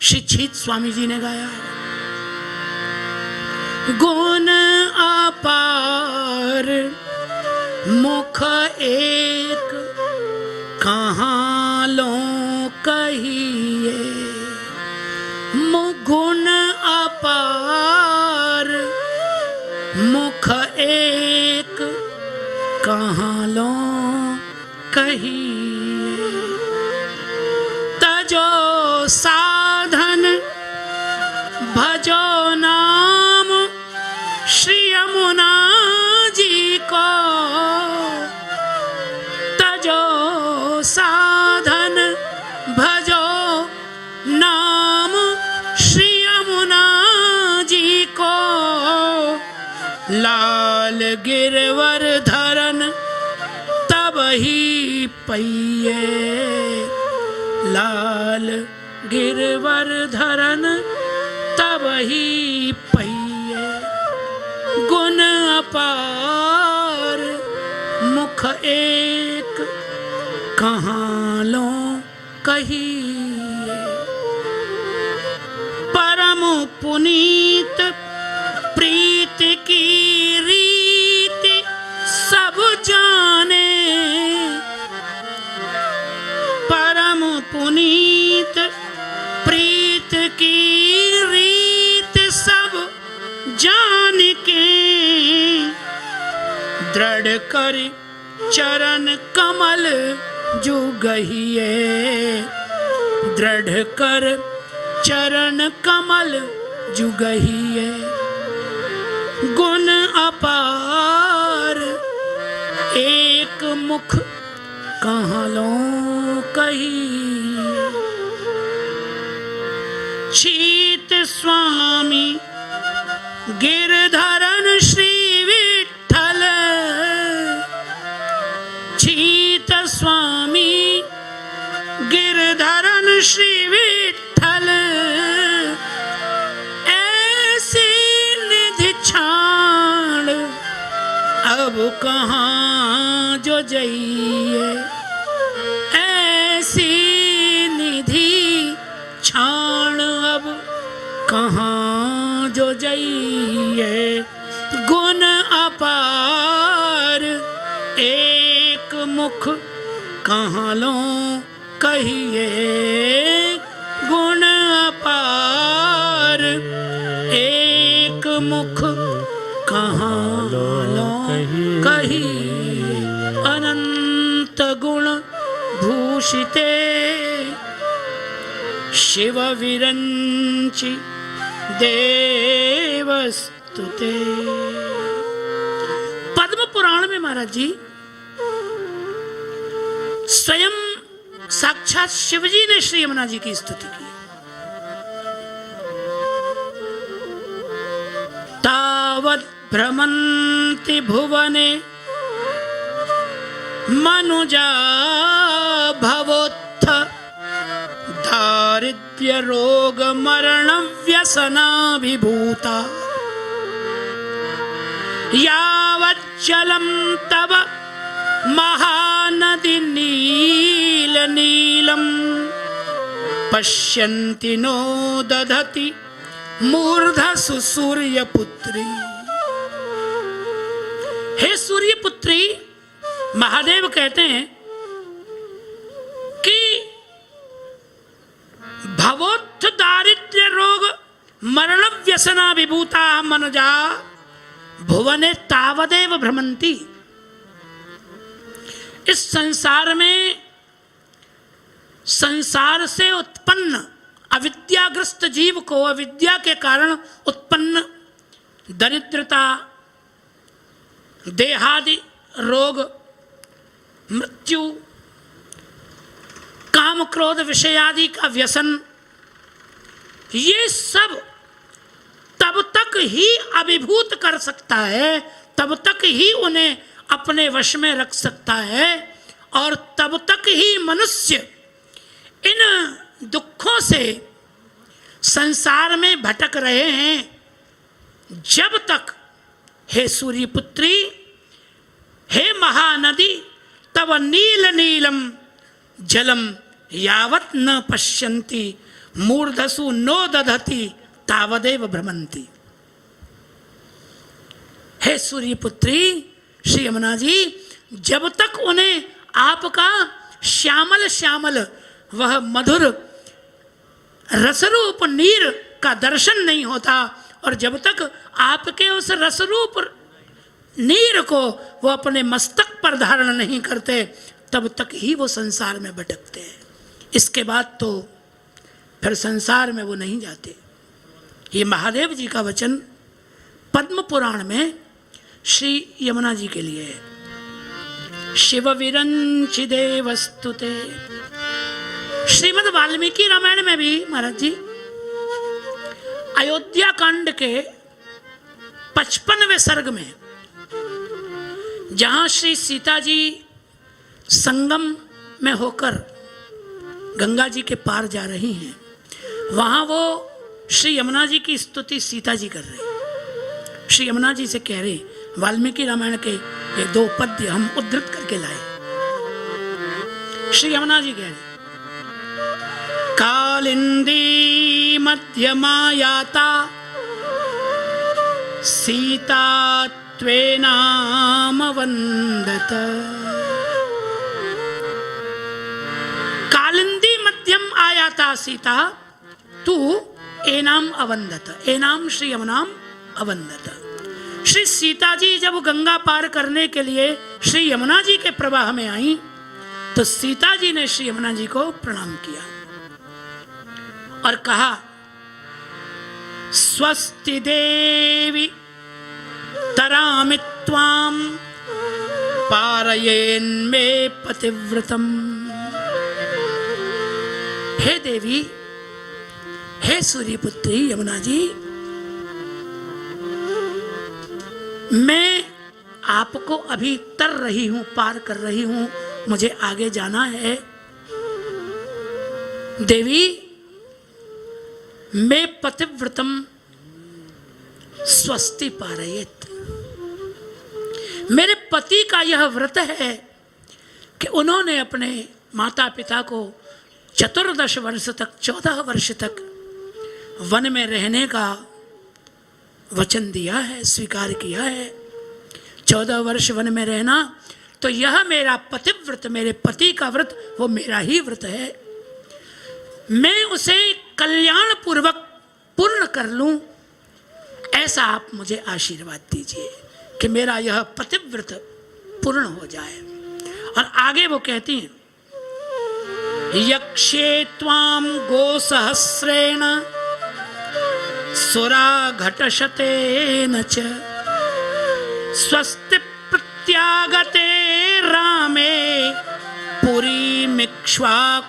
श्री छीत स्वामी जी ने गाया है। गुण अपार मुख एक, कहाँ लो कहिए। गुण अपार मुख एक, कहाँ लो कहिए। तजो साधन भजो नाम श्री यमुना जी को। तजो साधन भजो नाम श्री यमुना जी को। लाल गिरवर धरन तब ही पइए। लाल गिरवर धरन तब ही पइए। गुण अपार मुख एक, कहाँ लो कहिए। परम पुनीत प्रीत की रीति सब जाने। परम पुनीत प्रीत की रीत सब जान के। दृढ़ कर चरण कमल जुगहिए। दृढ़ कर चरण कमल जुगहिए। गुण अपार एक मुख, कहाँ लो कहिए। छीत स्वामी गिरधरन श्री विठ्ठल। छीत स्वामी गिरधरन श्री विठ्ठल। ऐसी निधि छाण अब कहाँ जो जाइए। ऐसी निधि छाण अब कहाँ जो जाइए। गुण अपार एक मुख, कहाँ लो कहिए। गुण अपार एक मुख, कहाँ लो कहिए। अनंत गुण भूषिते शिव विरंचि देवस्तुते। पद्म पुराण में महाराज जी स्वयं साक्षात शिवजी ने श्री यमुना जी की स्तुति की। तावत् भ्रमन्ति भुवने मनुजा भवोत्थ। दारिद्र्य रोग मरण व्यसनाभिभूता। यावच्चलं तव महानदी नील नीलम। पश्यन्ति नो दधति मूर्धसु सूर्यपुत्री। हे सूर्यपुत्री, महादेव कहते हैं कि भवोत्थ दारिद्र्य रोग मरण व्यसना विभूता मनुजा भुवने तावदेव भ्रमंती। इस संसार में संसार से उत्पन्न अविद्याग्रस्त जीव को अविद्या के कारण उत्पन्न दरिद्रता, देहादि रोग, मृत्यु, काम क्रोध विषय आदि का व्यसन, ये सब ही अभिभूत कर सकता है, तब तक ही उन्हें अपने वश में रख सकता है, और तब तक ही मनुष्य इन दुखों से संसार में भटक रहे हैं, जब तक हे सूर्यपुत्री, हे महानदी, तब नील नीलम जलम यावत न पश्यन्ति मूर्धसु नो दधति तावदेव भ्रमंती। हे सूर्यपुत्री श्री यमुना जी, जब तक उन्हें आपका श्यामल श्यामल वह मधुर रसरूप नीर का दर्शन नहीं होता, और जब तक आपके उस रसरूप नीर को वो अपने मस्तक पर धारण नहीं करते, तब तक ही वो संसार में भटकते हैं। इसके बाद तो फिर संसार में वो नहीं जाते। ये महादेव जी का वचन पद्म पुराण में श्री यमुना जी के लिए है। शिव विरंचि देवस्तुते। श्रीमद् वाल्मीकि रामायण में भी महाराज जी अयोध्या कांड के 55वें सर्ग में, जहां श्री सीता जी संगम में होकर गंगा जी के पार जा रही हैं, वहां वो श्री यमुना जी की स्तुति सीता जी कर रहे हैं। श्री यमुना जी से कह रहे, वाल्मीकि रामायण के ये 2 पद्य हम उद्धृत करके लाए। श्री यमुना जी कह रहे, कालिंदी मध्यमायाता सीता त्वेनाम वंदत। कालिंदी मध्यम आयाता सीता तू एनाम अवंदत। एनाम श्री यमुनाम अवंदत। श्री सीता जी जब गंगा पार करने के लिए श्री यमुना जी के प्रवाह में आई, तो सीता जी ने श्री यमुना जी को प्रणाम किया और कहा, स्वस्ति देवी तरामि त्वाम पारयेन् मे पतिव्रतम। हे देवी, हे सूर्यपुत्री यमुना जी, मैं आपको अभी तर रही हूं, पार कर रही हूं, मुझे आगे जाना है। देवी, मैं पतिव्रतम स्वस्ति पारयेत। मेरे पति का यह व्रत है कि उन्होंने अपने माता पिता को 14 वर्ष तक, 14 वर्ष तक वन में रहने का वचन दिया है, स्वीकार किया है। 14 वर्ष वन में रहना, तो यह मेरा पतिव्रत, मेरे पति का व्रत, वो मेरा ही व्रत है। मैं उसे कल्याण पूर्वक पूर्ण कर लूं, ऐसा आप मुझे आशीर्वाद दीजिए कि मेरा यह पतिव्रत पूर्ण हो जाए। और आगे वो कहती हैं, यक्षे त्वाम गोसहस्रेण सुरा घटशतेन च स्वस्ति प्रत्यागते रामे पुरी मिक्ष्वाकुपालिताम्।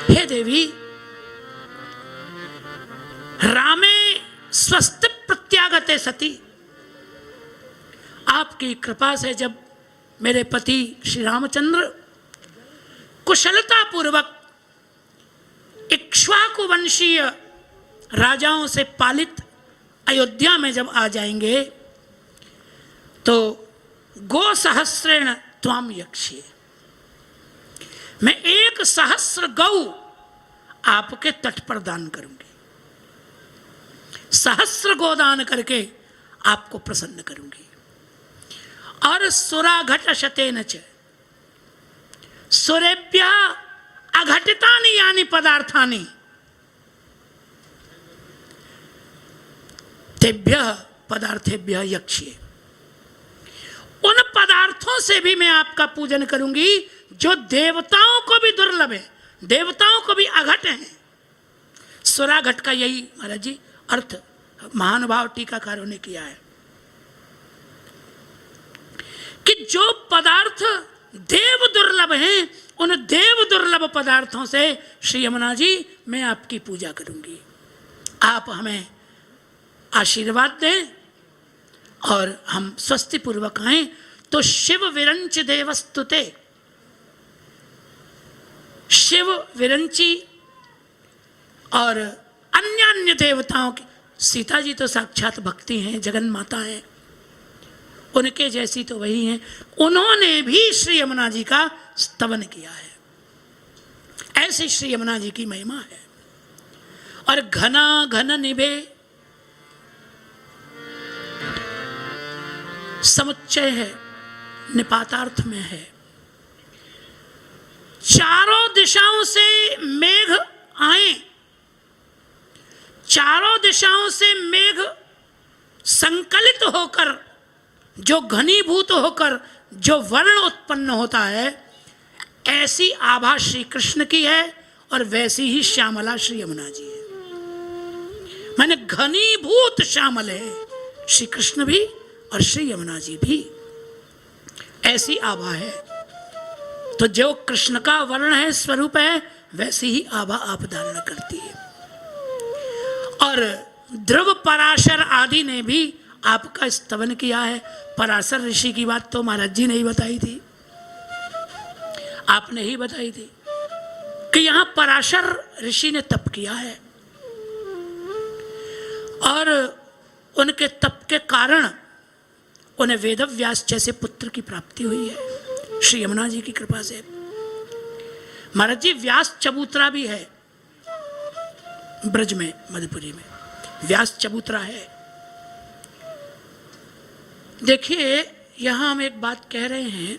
हे देवी, रामे स्वस्ति प्रत्यागते सती, आपकी कृपा से जब मेरे पति श्री रामचंद्र कुशलता पूर्वक इक्ष्वाकु वंशीय राजाओं से पालित अयोध्या में जब आ जाएंगे, तो गो सहस्रेण त्वाम यक्षे, मैं 1 सहस्र गौ आपके तट पर दान करूंगी। सहस्र गोदान करके आपको प्रसन्न करूंगी। और सुराघट शतेन च, सुरेभ्य अघटितानि यानि पदार्थानि तेभ्य पदार्थेभ्य यक्ष्ये, उन पदार्थों से भी मैं आपका पूजन करूंगी जो देवताओं को भी दुर्लभ है, देवताओं को भी अघट हैं। सुराघट का यही महाराज जी अर्थ महानुभाव टीकाकारों ने किया है कि जो पदार्थ देव दुर्लभ हैं, उन देव दुर्लभ पदार्थों से श्री यमुना जी मैं आपकी पूजा करूंगी। आप हमें आशीर्वाद दें और हम स्वस्ति पूर्वक आएं। तो शिव विरंच देवस्तुते, शिव विरंची और अन्य अन्य देवताओं की, सीता जी तो साक्षात भक्ति हैं, जगन माता हैं, उनके जैसी तो वही हैं, उन्होंने भी श्री यमुना जी का स्तवन किया है। ऐसी श्री यमुना जी की महिमा है। और घना घन निभे समुच्चय है, निपातार्थ में है। चारों दिशाओं से मेघ आए, चारों दिशाओं से मेघ संकलित होकर, जो घनीभूत होकर जो वर्ण उत्पन्न होता है, ऐसी आभा श्री कृष्ण की है और वैसी ही श्यामला श्री यमुना जी है। मैंने घनीभूत श्यामल है श्री कृष्ण भी और श्री यमुना जी भी, ऐसी आभा है। तो जो कृष्ण का वर्ण है, स्वरूप है, वैसी ही आभा आप धारण करती है। और ध्रुव पराशर आदि ने भी आपका स्तवन किया है। पराशर ऋषि की बात तो महाराज जी ने ही बताई थी, आपने ही बताई थी कि यहां पराशर ऋषि ने तप किया है और उनके तप के कारण उन्हें वेदव्यास जैसे पुत्र की प्राप्ति हुई है श्री यमुना जी की कृपा से। महाराज जी व्यास चबूतरा भी है ब्रज में, मधुपुरी में व्यास चबूतरा है। देखिए यहां हम एक बात कह रहे हैं,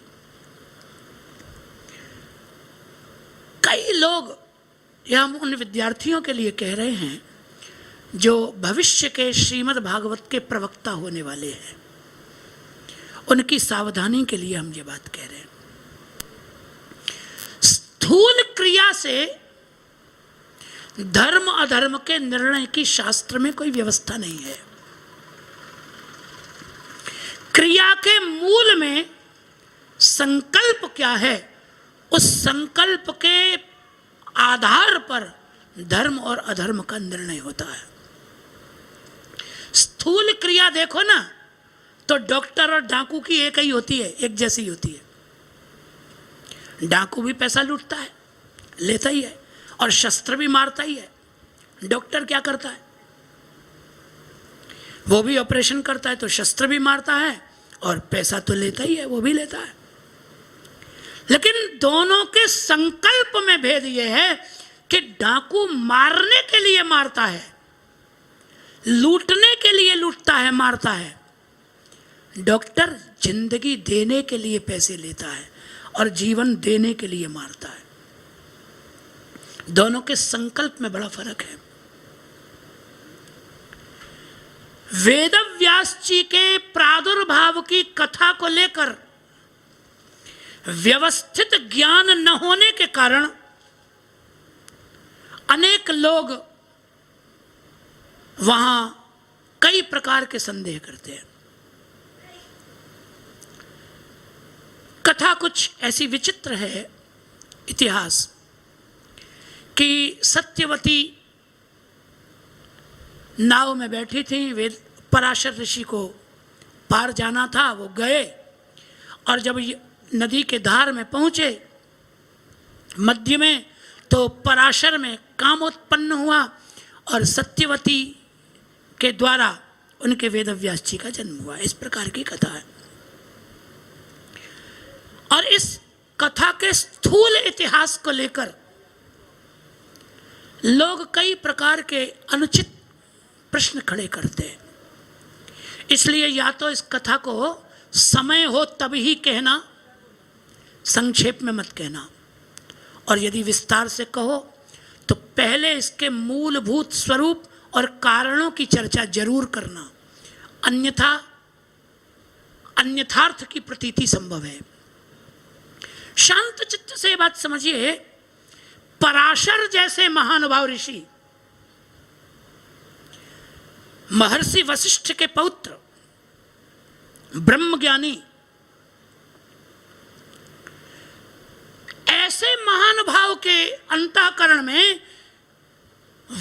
कई लोग, यह हम उन विद्यार्थियों के लिए कह रहे हैं जो भविष्य के श्रीमद् भागवत के प्रवक्ता होने वाले हैं, उनकी सावधानी के लिए हम ये बात कह रहे हैं। स्थूल क्रिया से धर्म अधर्म के निर्णय की शास्त्र में कोई व्यवस्था नहीं है। क्रिया के मूल में संकल्प क्या है, उस संकल्प के आधार पर धर्म और अधर्म का निर्णय होता है। स्थूल क्रिया देखो ना, तो डॉक्टर और डाकू की एक ही होती है, एक जैसी होती है। डाकू भी पैसा लूटता है, लेता ही है, और शस्त्र भी मारता ही है। डॉक्टर क्या करता है, वो भी ऑपरेशन करता है तो शस्त्र भी मारता है और पैसा तो लेता ही है, वो भी लेता है। लेकिन दोनों के संकल्प में भेद ये है कि डाकू मारने के लिए मारता है, लूटने के लिए लूटता है, मारता है। डॉक्टर जिंदगी देने के लिए पैसे लेता है और जीवन देने के लिए मारता है। दोनों के संकल्प में बड़ा फर्क है। वेदव्यास जी के प्रादुर्भाव की कथा को लेकर व्यवस्थित ज्ञान न होने के कारण अनेक लोग वहां कई प्रकार के संदेह करते हैं। कथा कुछ ऐसी विचित्र है, इतिहास, कि सत्यवती नाव में बैठी थी, वे पराशर ऋषि को पार जाना था, वो गए और जब नदी के धार में पहुंचे मध्य में, तो पराशर में काम उत्पन्न हुआ और सत्यवती के द्वारा उनके वेदव्यास जी का जन्म हुआ। इस प्रकार की कथा है। और इस कथा के स्थूल इतिहास को लेकर लोग कई प्रकार के अनुचित प्रश्न खड़े करते हैं। इसलिए या तो इस कथा को समय हो तब ही कहना, संक्षेप में मत कहना, और यदि विस्तार से कहो तो पहले इसके मूलभूत स्वरूप और कारणों की चर्चा जरूर करना, अन्यथा अन्यथार्थ की प्रतीति संभव है। शांत चित्त से बात समझिए। पराशर जैसे महानुभाव ऋषि, महर्षि वशिष्ठ के पौत्र, ब्रह्मज्ञानी, ऐसे महानुभाव के अंतःकरण में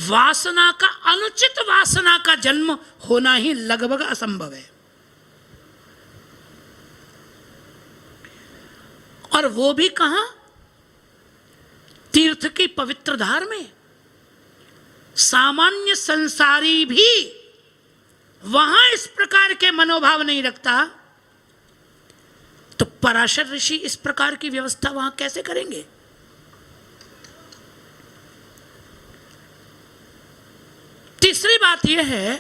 वासना का, अनुचित वासना का जन्म होना ही लगभग असंभव है। और वो भी कहां? तीर्थ की पवित्र धार में। सामान्य संसारी भी वहां इस प्रकार के मनोभाव नहीं रखता, तो पराशर ऋषि इस प्रकार की व्यवस्था वहां कैसे करेंगे? तीसरी बात यह है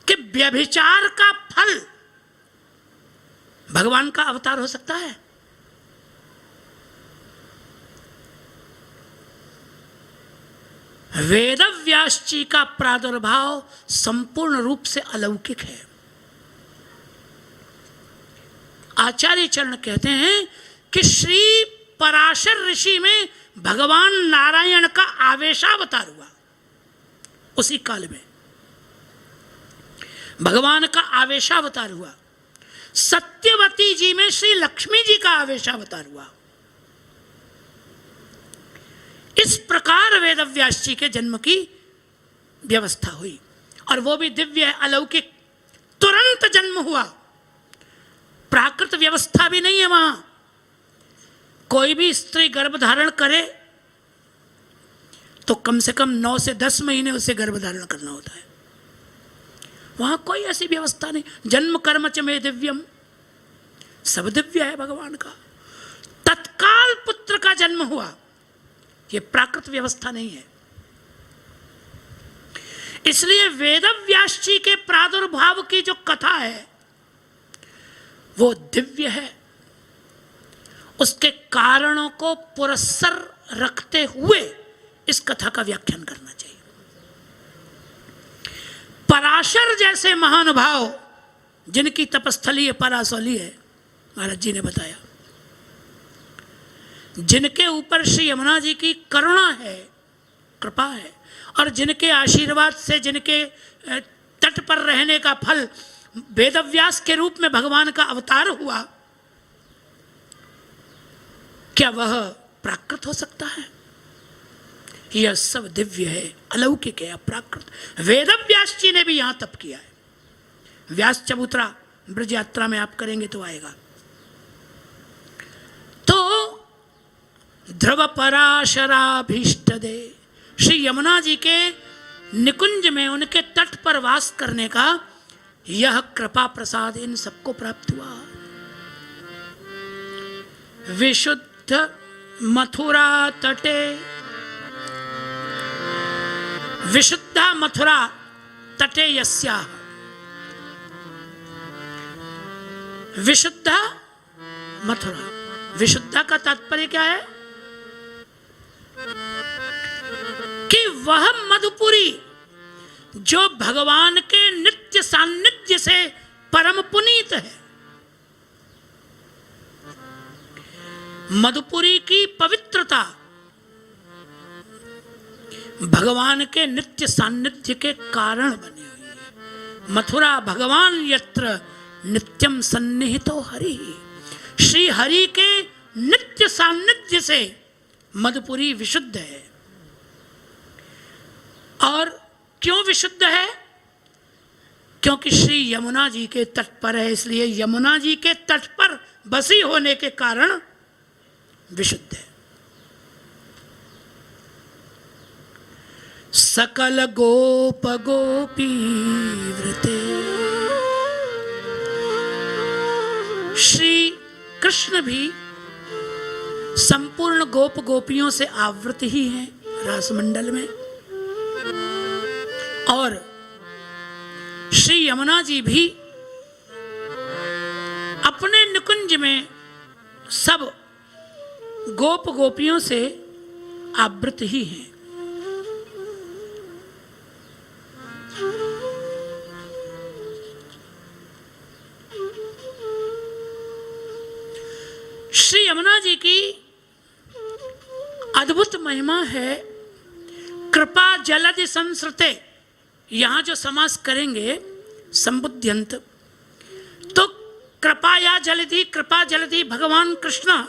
कि व्यभिचार का फल भगवान का अवतार हो सकता है? वेदव्यास जी का प्रादुर्भाव संपूर्ण रूप से अलौकिक है। आचार्य चरण कहते हैं कि श्री पराशर ऋषि में भगवान नारायण का आवेशावतार हुआ। उसी काल में भगवान का आवेशावतार हुआ। सत्यवती जी में श्री लक्ष्मी जी का आवेशावतार हुआ। इस प्रकार वेदव्यास जी के जन्म की व्यवस्था हुई, और वो भी दिव्य अलौकिक, तुरंत जन्म हुआ। प्राकृत व्यवस्था भी नहीं है वहां। कोई भी स्त्री गर्भ धारण करे तो कम से कम 9 से 10 महीने उसे गर्भ धारण करना होता है। वहां कोई ऐसी व्यवस्था नहीं। जन्म कर्म च में दिव्यम, सब दिव्य है भगवान का। तत्काल पुत्र का जन्म हुआ, यह प्राकृत व्यवस्था नहीं है। इसलिए वेदव्यास जी के प्रादुर्भाव की जो कथा है वो दिव्य है। उसके कारणों को पुरस्सर रखते हुए इस कथा का व्याख्यान करना चाहिए। पराशर जैसे महानुभाव जिनकी तपस्थली है परासौली है, महाराज जी ने बताया, जिनके ऊपर श्री यमुना जी की करुणा है, कृपा है, और जिनके आशीर्वाद से, जिनके तट पर रहने का फल वेदव्यास के रूप में भगवान का अवतार हुआ, क्या वह प्राकृत हो सकता है? यह सब दिव्य है, अलौकिक है, अप्राकृत। वेदव्यास जी ने भी यहां तप किया है। व्यास चबूतरा ब्रज यात्रा में आप करेंगे तो आएगा। तो ध्रुव पराशराभीष्ट दे, श्री यमुना जी के निकुंज में, उनके तट पर वास करने का यह कृपा प्रसाद इन सबको प्राप्त हुआ। विशुद्ध मथुरा तटे, विशुद्धा मथुरा तटे यस्याः, विशुद्धा मथुरा। विशुद्धा का तात्पर्य क्या है? कि वह मधुपुरी जो भगवान के नित्य सान्निध्य से परम पुनीत है। मधुपुरी की पवित्रता भगवान के नित्य सान्निध्य के कारण बनी हुई है। मथुरा भगवान यत्र नित्यम सन्निहितो हरि, श्री हरि के नित्य सान्निध्य से मधुपुरी विशुद्ध है। और क्यों विशुद्ध है? क्योंकि श्री यमुना जी के तट पर है, इसलिए यमुना जी के तट पर बसी होने के कारण विशुद्ध है। सकल गोप गोपी वृते, श्री कृष्ण भी संपूर्ण गोप गोपियों से आवृत ही हैं रासमंडल में, और श्री यमुना जी भी अपने निकुंज में सब गोप गोपियों से आवृत ही हैं। श्री यमुना जी की अद्भुत महिमा है। कृपा जलधि संसृते, यहां जो समास करेंगे संबुद्ध्यंत, तो कृपाया जलधि, कृपा जलधि भगवान कृष्ण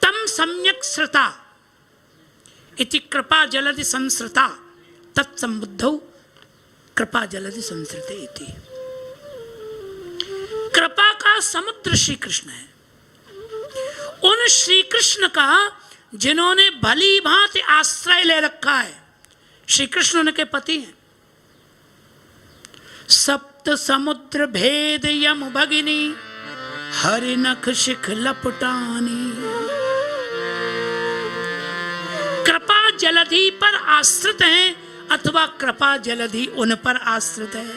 तम सम्यक श्रुता, इति कृपा जलधि संसृता तत्संबुद्धौ कृपा जलधि संसृते इति। कृपा का समुद्र श्री कृष्ण है। उन श्री कृष्ण का जिन्होंने भली भांति आश्रय ले रखा है, श्री कृष्ण उनके पति हैं। सप्त समुद्र भेद यम भगिनी हरि नख शिख लपटानी। कृपा जलधि पर आश्रित हैं अथवा कृपा जलधि उन पर आश्रित है।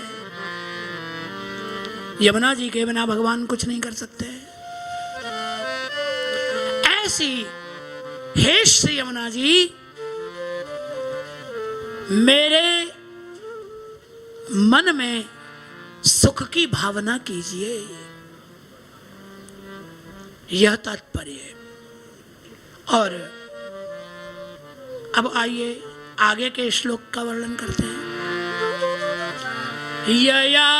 यमुना जी के बिना भगवान कुछ नहीं कर सकते। ऐसी हे श्री यमुना जी, मेरे मन में सुख की भावना कीजिए, यह तात्पर्य है। और अब आइए आगे के श्लोक का वर्णन करते हैं। यया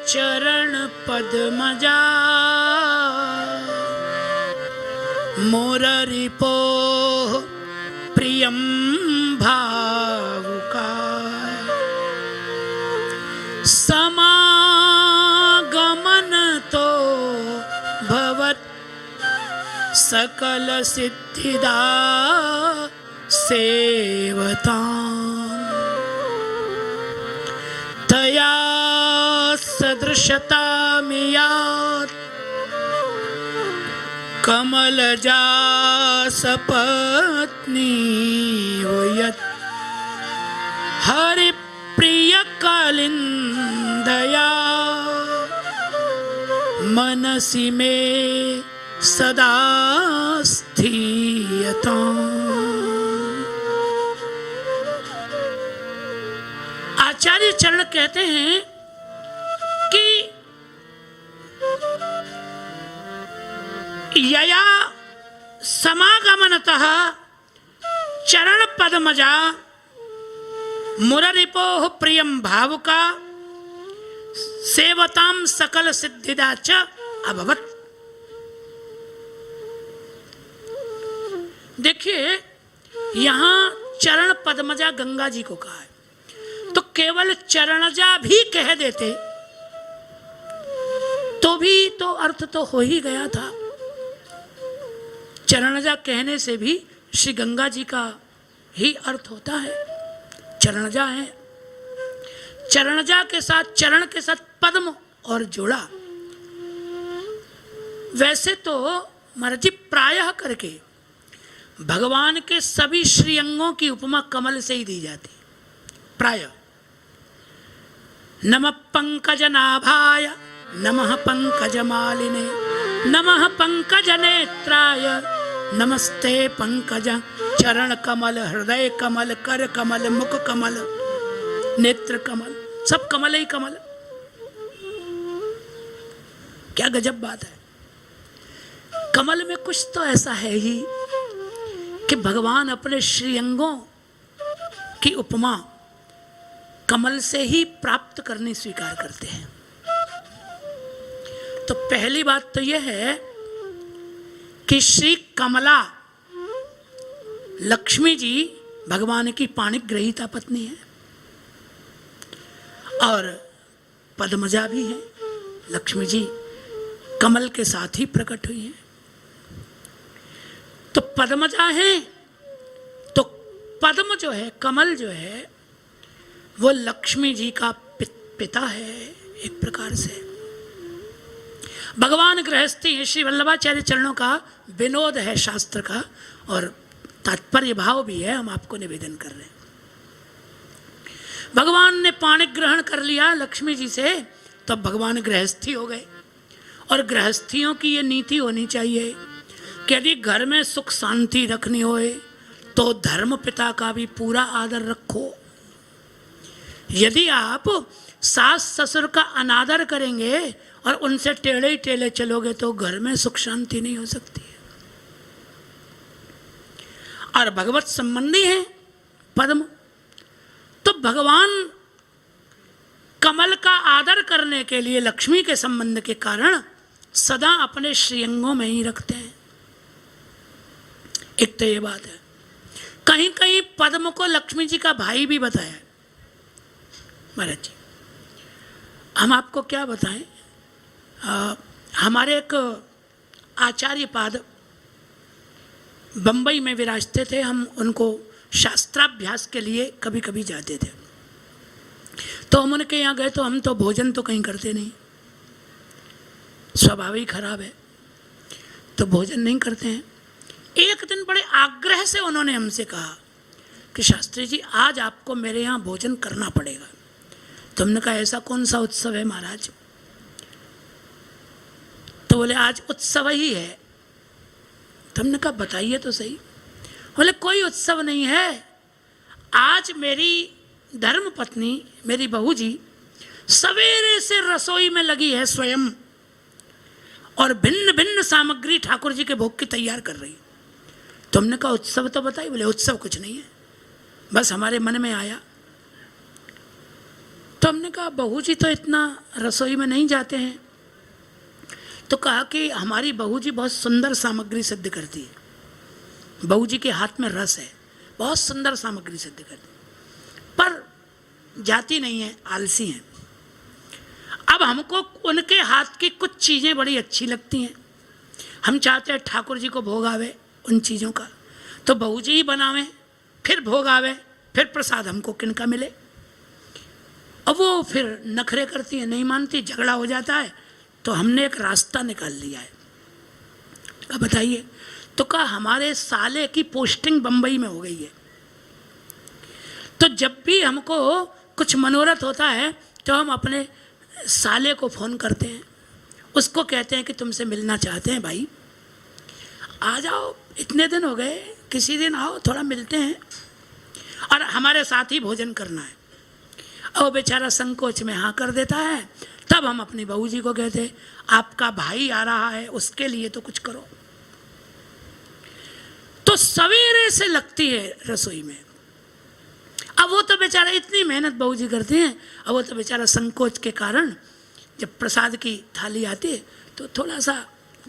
चरण पद्मजा मोररिपो प्रियं भावुका समागमन तो भवत सकल सिद्धिदा सेवता तया सदृशता मियात् कमलजा सपत्नी यत् हरि प्रिय कालिंदया मनसि में सदा स्थियता। आचार्य चरण कहते हैं कि यया समागमनतः चरण पद्मजा मुररिपोः प्रियं भावुका सेवतां सकल सिद्धिदा च अभवत्। देखिए यहां चरण पद्मजा गंगा जी को कहा है, तो केवल चरणजा भी कह देते तो भी तो अर्थ तो हो ही गया था। चरणजा कहने से भी श्री गंगा जी का ही अर्थ होता है। चरणजा है, चरणजा के साथ चरण के साथ पद्म और जोड़ा। वैसे तो महाराज जी प्रायः करके भगवान के सभी श्रीअंगों की उपमा कमल से ही दी जाती। प्रायः नमः पंकजनाभाय नमः पंकजमालिने नमः पंकजनेत्राय नमस्ते पंकज चरण कमल हृदय कमल कर कमल मुख कमल नेत्र कमल, सब कमल ही कमल। क्या गजब बात है। कमल में कुछ तो ऐसा है ही कि भगवान अपने श्रीअंगों की उपमा कमल से ही प्राप्त करनी स्वीकार करते हैं। तो पहली बात तो यह है कि श्री कमला लक्ष्मी जी भगवान की पाणिग्रहीता पत्नी है और पद्मजा भी है। लक्ष्मी जी कमल के साथ ही प्रकट हुई है। तो पद्मजा है तो पद्म जो है, कमल जो है, वो लक्ष्मी जी का पिता है एक प्रकार से। भगवान गृहस्थी है। श्री वल्लभाचार्य चरणों का विनोद है शास्त्र का और तात्पर्य भाव भी है, हम आपको निवेदन कर रहे हैं। भगवान ने पाणिक ग्रहण कर लिया लक्ष्मी जी से, तब भगवान गृहस्थी हो गए। और गृहस्थियों की ये नीति होनी चाहिए कि यदि घर में सुख शांति रखनी होए तो धर्म पिता का भी पूरा आदर रखो। यदि आप सास ससुर का अनादर करेंगे और उनसे टेढ़े ही टेढ़े चलोगे तो घर में सुख शांति नहीं हो सकती है। और भगवत संबंधी है पद्म, तो भगवान कमल का आदर करने के लिए लक्ष्मी के संबंध के कारण सदा अपने श्रीअंगों में ही रखते हैं। एक तो ये बात है। कहीं कहीं पद्म को लक्ष्मी जी का भाई भी बताया है महाराज जी। हम आपको क्या बताएं, हमारे एक आचार्य पाद बम्बई में विराजते थे, हम उनको शास्त्राभ्यास के लिए कभी कभी जाते थे। तो हम उनके यहाँ गए तो हम तो भोजन तो कहीं करते नहीं, स्वभाव ही खराब है, तो भोजन नहीं करते हैं। एक दिन बड़े आग्रह से उन्होंने हमसे कहा कि शास्त्री जी आज आपको मेरे यहाँ भोजन करना पड़ेगा। तो हमने कहा ऐसा कौन सा उत्सव है महाराज? तो बोले आज उत्सव ही है। तो हमने कहा बताइए तो सही। बोले कोई उत्सव नहीं है, आज मेरी धर्म पत्नी मेरी बहू जी सवेरे से रसोई में लगी है स्वयं, और भिन्न भिन्न सामग्री ठाकुर जी के भोग की तैयार कर रही। तो हमने कहा उत्सव तो बताइए। बोले उत्सव कुछ नहीं है, बस हमारे मन में आया। तो हमने कहा बहू जी तो इतना रसोई में नहीं जाते हैं। तो कहा कि हमारी बहू जी बहुत सुंदर सामग्री सिद्ध करती है, बहू जी के हाथ में रस है, बहुत सुंदर सामग्री सिद्ध करती है, पर जाती नहीं है, आलसी हैं। अब हमको उनके हाथ की कुछ चीज़ें बड़ी अच्छी लगती हैं, हम चाहते हैं ठाकुर जी को भोग आवे उन चीज़ों का, तो बहू जी ही बनावें, फिर भोग आवे, फिर प्रसाद हमको किनका मिले। अब वो फिर नखरे करती है, नहीं मानती, झगड़ा हो जाता है। तो हमने एक रास्ता निकाल लिया है। कहा बताइए। तो कहा हमारे साले की पोस्टिंग बम्बई में हो गई है, तो जब भी हमको कुछ मनोरथ होता है तो हम अपने साले को फ़ोन करते हैं, उसको कहते हैं कि तुमसे मिलना चाहते हैं भाई, आ जाओ, इतने दिन हो गए, किसी दिन आओ, थोड़ा मिलते हैं और हमारे साथ ही भोजन करना है। और बेचारा संकोच में हाँ कर देता है। तब हम अपनी बहू जी को कहते आपका भाई आ रहा है, उसके लिए तो कुछ करो। तो सवेरे से लगती है रसोई में। अब वो तो बेचारा इतनी मेहनत बहू जी करती हैं, अब वो तो बेचारा संकोच के कारण जब प्रसाद की थाली आती है तो थोड़ा सा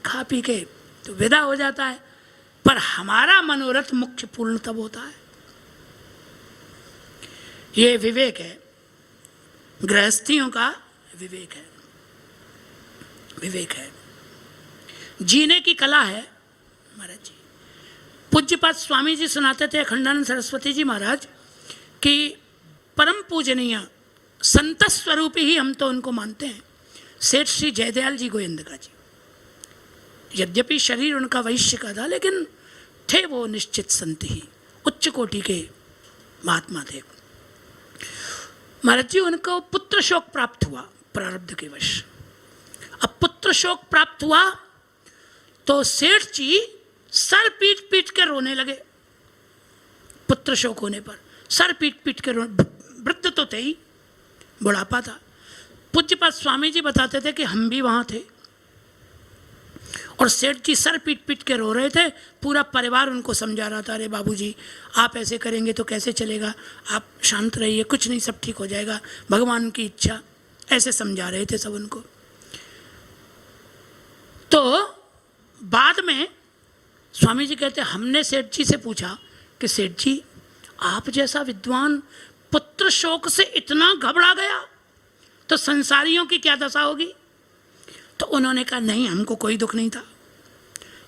खा पी के तो विदा हो जाता है। पर हमारा मनोरथ मुख्य पूर्ण तब होता है। ये विवेक है, गृहस्थियों का विवेक है, विवेक है, जीने की कला है महाराज जी। पूज्यपाद स्वामी जी सुनाते थे, अखंडानंद सरस्वती जी महाराज, कि परम पूजनीय संत स्वरूपी ही हम तो उनको मानते हैं, सेठ श्री जयदयाल जी गोविंद का जी। यद्यपि शरीर उनका वैश्य का था, लेकिन थे वो निश्चित संत ही, उच्च कोटि के महात्मा थे महाराज जी। उनको पुत्र शोक प्राप्त हुआ प्रारब्ध के वश। अब पुत्र शोक प्राप्त हुआ तो सेठ जी सर पीट पीट के रोने लगे। पुत्र शोक होने पर सर पीट पीट के रोने, वृद्ध तो थे ही, बुढ़ापा था। पूज्यपाद स्वामी जी बताते थे कि हम भी वहाँ थे और सेठ जी सर पीट पीट के रो रहे थे। पूरा परिवार उनको समझा रहा था, अरे बाबूजी आप ऐसे करेंगे तो कैसे चलेगा, आप शांत रहिए, कुछ नहीं, सब ठीक हो जाएगा, भगवान की इच्छा, ऐसे समझा रहे थे सब उनको। तो बाद में स्वामी जी कहते हमने सेठ जी से पूछा कि सेठ जी आप जैसा विद्वान पुत्र शोक से इतना घबरा गया तो संसारियों की क्या दशा होगी? तो उन्होंने कहा नहीं, हमको कोई दुख नहीं था,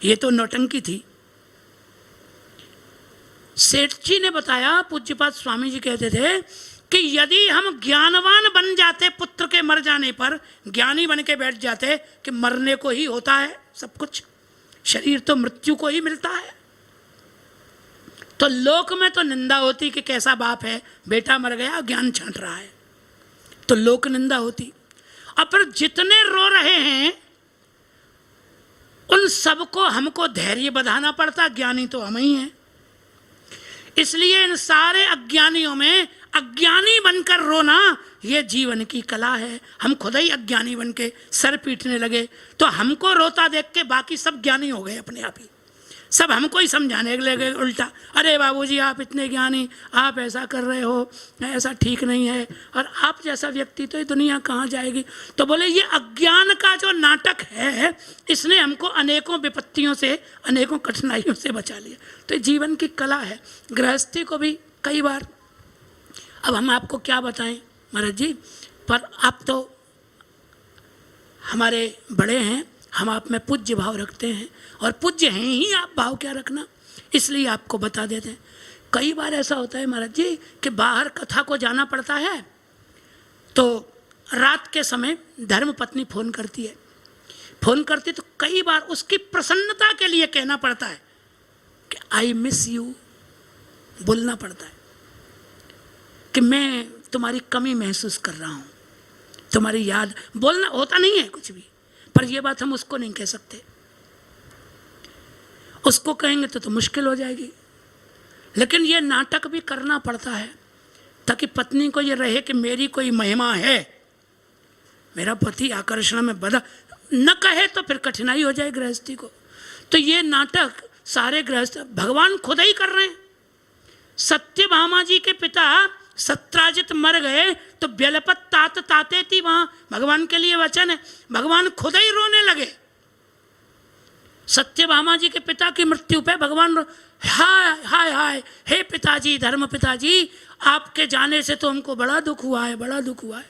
ये तो नौटंकी थी। सेठ जी ने बताया, पूज्यपाद स्वामी जी कहते थे कि यदि हम ज्ञानवान बन जाते, पुत्र के मर जाने पर ज्ञानी बन के बैठ जाते कि मरने को ही होता है सब कुछ, शरीर तो मृत्यु को ही मिलता है, तो लोक में तो निंदा होती कि कैसा बाप है, बेटा मर गया, ज्ञान छांट रहा है, तो लोक निंदा होती। और फिर जितने रो रहे हैं उन सबको हमको धैर्य बधाना पड़ता, ज्ञानी तो हम ही हैं। इसलिए इन सारे अज्ञानियों में अज्ञानी बनकर रोना ये जीवन की कला है। हम खुद ही अज्ञानी बन के सर पीटने लगे तो हमको रोता देख के बाकी सब ज्ञानी हो गए अपने आप ही। सब हमको ही समझाने लगे उल्टा, अरे बाबूजी आप इतने ज्ञानी, आप ऐसा कर रहे हो, ऐसा ठीक नहीं है, और आप जैसा व्यक्ति तो ये दुनिया कहाँ जाएगी। तो बोले ये अज्ञान का जो नाटक है इसने हमको अनेकों विपत्तियों से, अनेकों कठिनाइयों से बचा लिया। तो जीवन की कला है। गृहस्थी को भी कई बार, अब हम आपको क्या बताएं महाराज जी, पर आप तो हमारे बड़े हैं, हम आप में पूज्य भाव रखते हैं, और पूज्य हैं ही आप, भाव क्या रखना, इसलिए आपको बता देते हैं। कई बार ऐसा होता है महाराज जी कि बाहर कथा को जाना पड़ता है, तो रात के समय धर्म पत्नी फ़ोन करती है, फ़ोन करती तो कई बार उसकी प्रसन्नता के लिए कहना पड़ता है कि आई मिस यू, बोलना पड़ता है कि मैं तुम्हारी कमी महसूस कर रहा हूँ, तुम्हारी याद, बोलना होता नहीं है कुछ भी, पर ये बात हम उसको नहीं कह सकते। उसको कहेंगे तो मुश्किल हो जाएगी, लेकिन ये नाटक भी करना पड़ता है ताकि पत्नी को ये रहे कि मेरी कोई महिमा है, मेरा पति आकर्षण में बधा, न कहे तो फिर कठिनाई हो जाए गृहस्थी को। तो ये नाटक सारे गृहस्थ भगवान खुद ही कर रहे हैं। सत्यभामा जी के पिता सत्राजित मर गए तो व्यलपत तात ताते थी, वहां भगवान के लिए वचन है, भगवान खुद ही रोने लगे। सत्यभामा जी के पिता की मृत्यु पे भगवान हाय हाय हाय, हे पिताजी, धर्म पिताजी, आपके जाने से तो हमको बड़ा दुख हुआ है, बड़ा दुख हुआ है।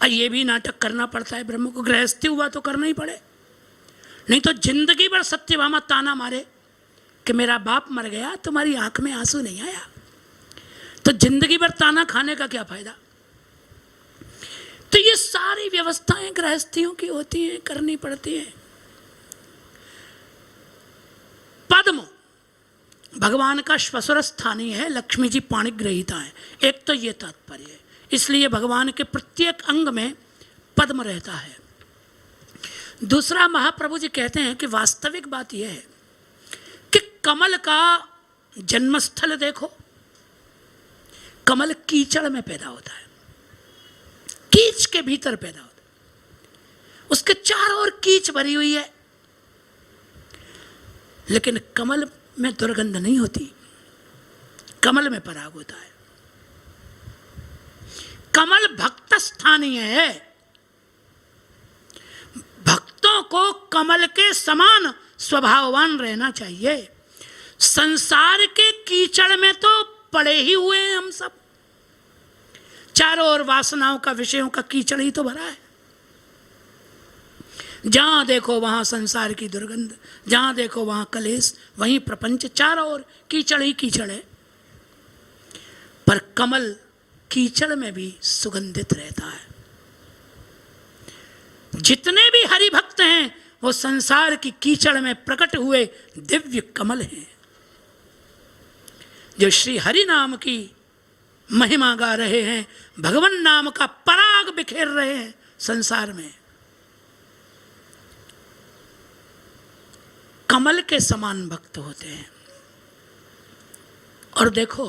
और ये भी नाटक करना पड़ता है ब्रह्म को। गृहस्थी हुआ तो करना ही पड़े, नहीं तो जिंदगी भर सत्यभामा ताना मारे कि मेरा बाप मर गया, तुम्हारी आंख में आंसू नहीं आया, तो जिंदगी भर ताना खाने का क्या फायदा। तो ये सारी व्यवस्थाएं गृहस्थियों की होती हैं, करनी पड़ती हैं। पद्म भगवान का श्वसुर स्थानीय है, लक्ष्मी जी पाणिग्रहीता है, एक तो ये तात्पर्य है। इसलिए भगवान के प्रत्येक अंग में पद्म रहता है। दूसरा, महाप्रभु जी कहते हैं कि वास्तविक बात यह है कि कमल का जन्मस्थल देखो, कमल कीचड़ में पैदा होता है, कीच के भीतर पैदा होता है, उसके चारों ओर कीच भरी हुई है, लेकिन कमल में दुर्गंध नहीं होती, कमल में पराग होता है। कमल भक्त स्थानीय है, भक्तों को कमल के समान स्वभाववान रहना चाहिए। संसार के कीचड़ में तो पड़े ही हुए हैं हम सब, चारों ओर वासनाओं का, विषयों का कीचड़ ही तो भरा है। जहां देखो वहां संसार की दुर्गंध, जहां देखो वहां कलेश, वहीं प्रपंच, चारों ओर कीचड़ ही कीचड़ है। पर कमल कीचड़ में भी सुगंधित रहता है। जितने भी हरि भक्त हैं वो संसार की कीचड़ में प्रकट हुए दिव्य कमल हैं, जो श्री हरि नाम की महिमा गा रहे हैं, भगवान नाम का पराग बिखेर रहे हैं संसार में। कमल के समान भक्त होते हैं। और देखो,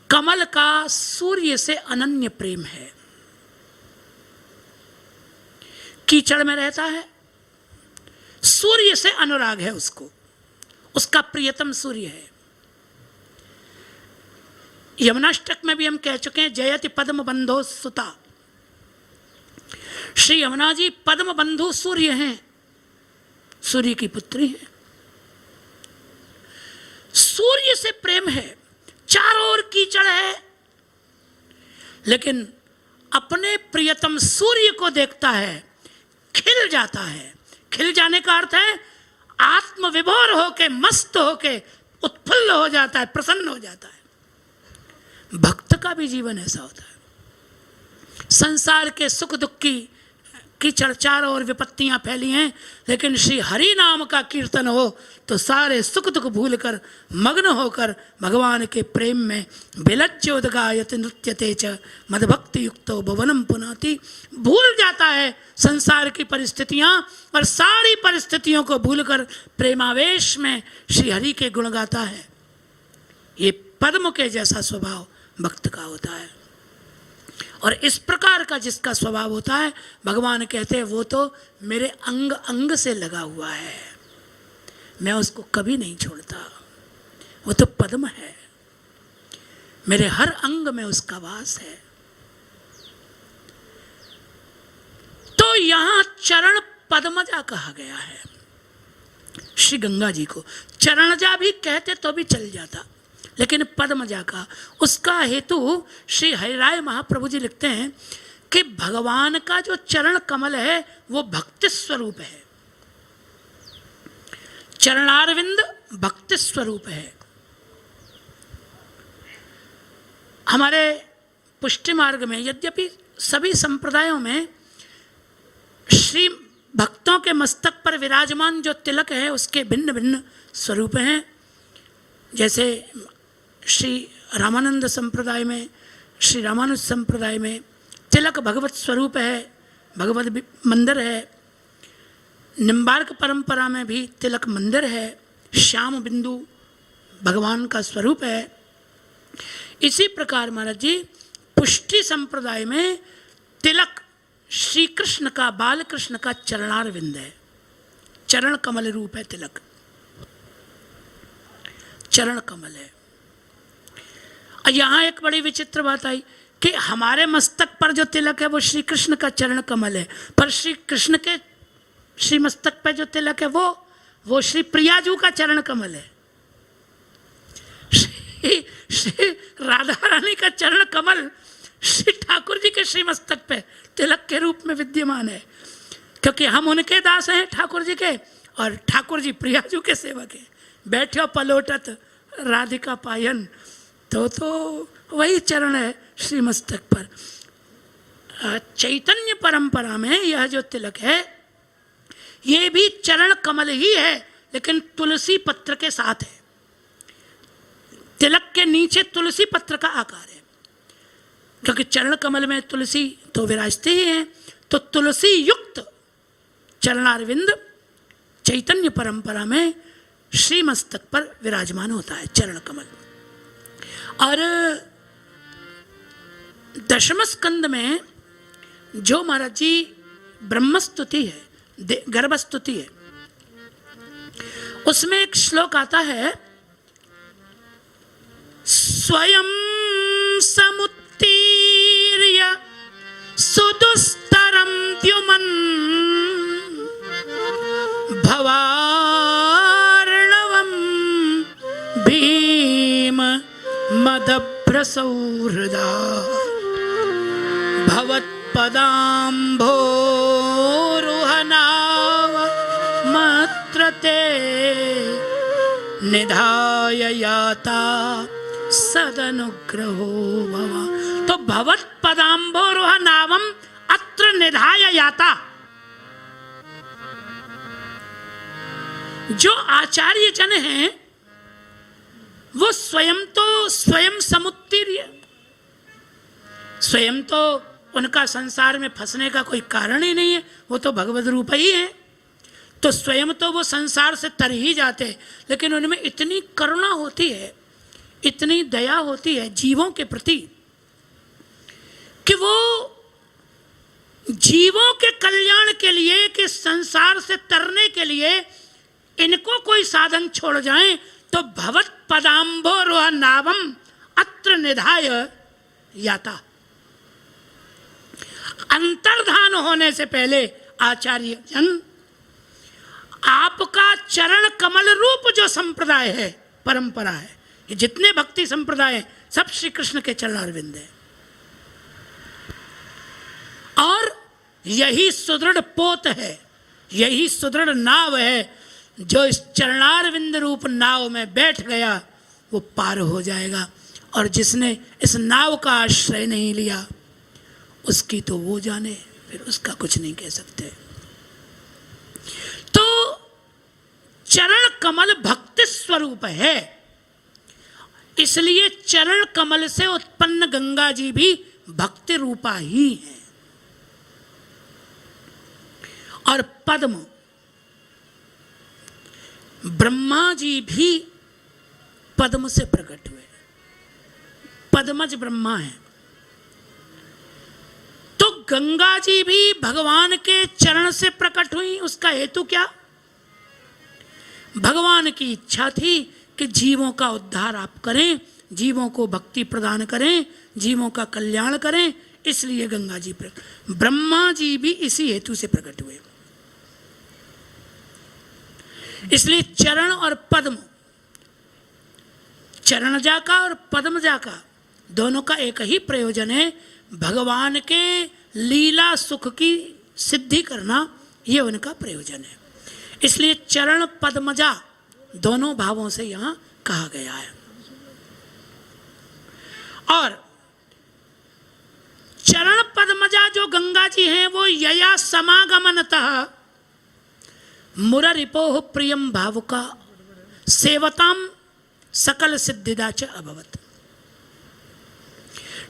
कमल का सूर्य से अनन्य प्रेम है, कीचड़ में रहता है, सूर्य से अनुराग है उसको, उसका प्रियतम सूर्य है। यमुनाष्टक में भी हम कह चुके हैं, जयति पद्म बंधो सुता। श्री यमुना जी पद्म बंधु सूर्य हैं, सूर्य की पुत्री है। सूर्य से प्रेम है, चारों ओर कीचड़ है, लेकिन अपने प्रियतम सूर्य को देखता है, खिल जाता है। खिल जाने का अर्थ है आत्मविभोर होके, मस्त होके, उत्फुल्ल हो जाता है, प्रसन्न हो जाता है। भक्त का भी जीवन ऐसा होता है। संसार के सुख दुख की कीचड़, चारों ओर विपत्तियां फैली हैं, लेकिन श्री हरि नाम का कीर्तन हो तो सारे सुख दुख भूलकर, मग्न होकर भगवान के प्रेम में विलज्जोदगायत नृत्यते च मदभक्ति युक्तो भुवनम पुनाति, भूल जाता है संसार की परिस्थितियां, और सारी परिस्थितियों को भूलकर प्रेमावेश में श्री हरि के गुण गाता है। ये पद्म के जैसा स्वभाव भक्त का होता है। और इस प्रकार का जिसका स्वभाव होता है, भगवान कहते हैं वो तो मेरे अंग अंग से लगा हुआ है। मैं उसको कभी नहीं छोड़ता। वो तो पद्म है, मेरे हर अंग में उसका वास है। तो यहां चरण पद्मजा कहा गया है श्री गंगा जी को। चरणजा भी कहते तो भी चल जाता, लेकिन पद्मजा का, उसका हेतु श्री हरिराय महाप्रभु जी लिखते हैं कि भगवान का जो चरण कमल है वो भक्ति स्वरूप है। चरणारविंद भक्ति स्वरूप है। हमारे पुष्टि मार्ग में यद्यपि सभी संप्रदायों में श्री भक्तों के मस्तक पर विराजमान जो तिलक है उसके भिन्न भिन्न स्वरूप हैं। जैसे श्री रामानंद संप्रदाय में, श्री रामानुज संप्रदाय में तिलक भगवत स्वरूप है, भगवत मंदिर है। निम्बार्क परंपरा में भी तिलक मंदिर है, श्याम बिंदु भगवान का स्वरूप है। इसी प्रकार महाराज जी पुष्टि संप्रदाय में तिलक श्री कृष्ण का, बाल कृष्ण का चरणारविंद है, चरण कमल रूप है तिलक, चरण कमल है। यहां एक बड़ी विचित्र बात आई कि हमारे मस्तक पर जो तिलक है वो श्री कृष्ण का चरण कमल है, पर श्री कृष्ण के श्री मस्तक पर जो तिलक है वो श्री प्रियाजू का चरण कमल है। श्री राधा रानी का चरण कमल श्री ठाकुर जी के श्री मस्तक पे तिलक के रूप में विद्यमान है, क्योंकि हम उनके दास हैं ठाकुर जी के, और ठाकुर जी प्रियाजू के सेवक हैं। बैठो पलोटत राधिका पायन, तो वही चरण है श्री मस्तक पर। चैतन्य परंपरा में यह जो तिलक है ये भी चरण कमल ही है, लेकिन तुलसी पत्र के साथ है। तिलक के नीचे तुलसी पत्र का आकार है, क्योंकि चरण कमल में तुलसी तो विराजते ही हैं। तो तुलसी युक्त चरणारविंद चैतन्य परंपरा में श्री मस्तक पर विराजमान होता है चरण कमल। और दशम स्कंद में जो महाराज जी ब्रह्मस्तुति है, गर्भस्तुति है, उसमें एक श्लोक आता है, स्वयं समुत्तीर्य सुदुस्तरं द्युमन् भवार्णवं भीम मदभ्रसौहृदा भवत्पदाम्भोरुहनाव मत्र ते निधाय याता सदनुग्रहो भव। तो भवत पदाम्भोरोह नावम अत्र निधाय याता। जो आचार्य जन हैं वो स्वयं समुत्तीर्य, स्वयं तो उनका संसार में फंसने का कोई कारण ही नहीं है, वो तो भगवद रूप ही है। तो स्वयं तो वो संसार से तर ही जाते, लेकिन उनमें इतनी करुणा होती है, इतनी दया होती है जीवों के प्रति कि वो जीवों के कल्याण के लिए, कि संसार से तरने के लिए इनको कोई साधन छोड़ जाएं, तो भवत पदाम्भोरोह नावम अत्र निधाय याता। अंतर्धान होने से पहले आचार्य जन आपका चरण कमल रूप जो संप्रदाय है, परंपरा है, ये जितने भक्ति संप्रदाय हैं सब श्री कृष्ण के चरणारविंद है। और यही सुदृढ़ पोत है, यही सुदृढ़ नाव है, जो इस चरणारविंद रूप नाव में बैठ गया वो पार हो जाएगा। और जिसने इस नाव का आश्रय नहीं लिया उसकी तो वो जाने, फिर उसका कुछ नहीं कह सकते। तो चरण कमल भक्ति स्वरूप है, इसलिए चरण कमल से उत्पन्न गंगा जी भी भक्ति रूपा ही है। और पद्म, ब्रह्मा जी भी पद्म से प्रकट हुए, पद्मज ब्रह्मा है। तो गंगा जी भी भगवान के चरण से प्रकट हुई, उसका हेतु क्या? भगवान की इच्छा थी कि जीवों का उद्धार आप करें, जीवों को भक्ति प्रदान करें, जीवों का कल्याण करें, इसलिए गंगा जी प्रकट। ब्रह्मा जी भी इसी हेतु से प्रकट हुए। इसलिए चरण और पद्म, चरणजा का और पद्मजा का दोनों का एक ही प्रयोजन है, भगवान के लीला सुख की सिद्धि करना, यह उनका प्रयोजन है। इसलिए चरण पद्मजा दोनों भावों से यहां कहा गया है। और चरण पद्मजा जो गंगा जी हैं वो यया समागमनतः मुररिपोह प्रियम भावुका सेवताम सकल सिद्धिदा च अभवत।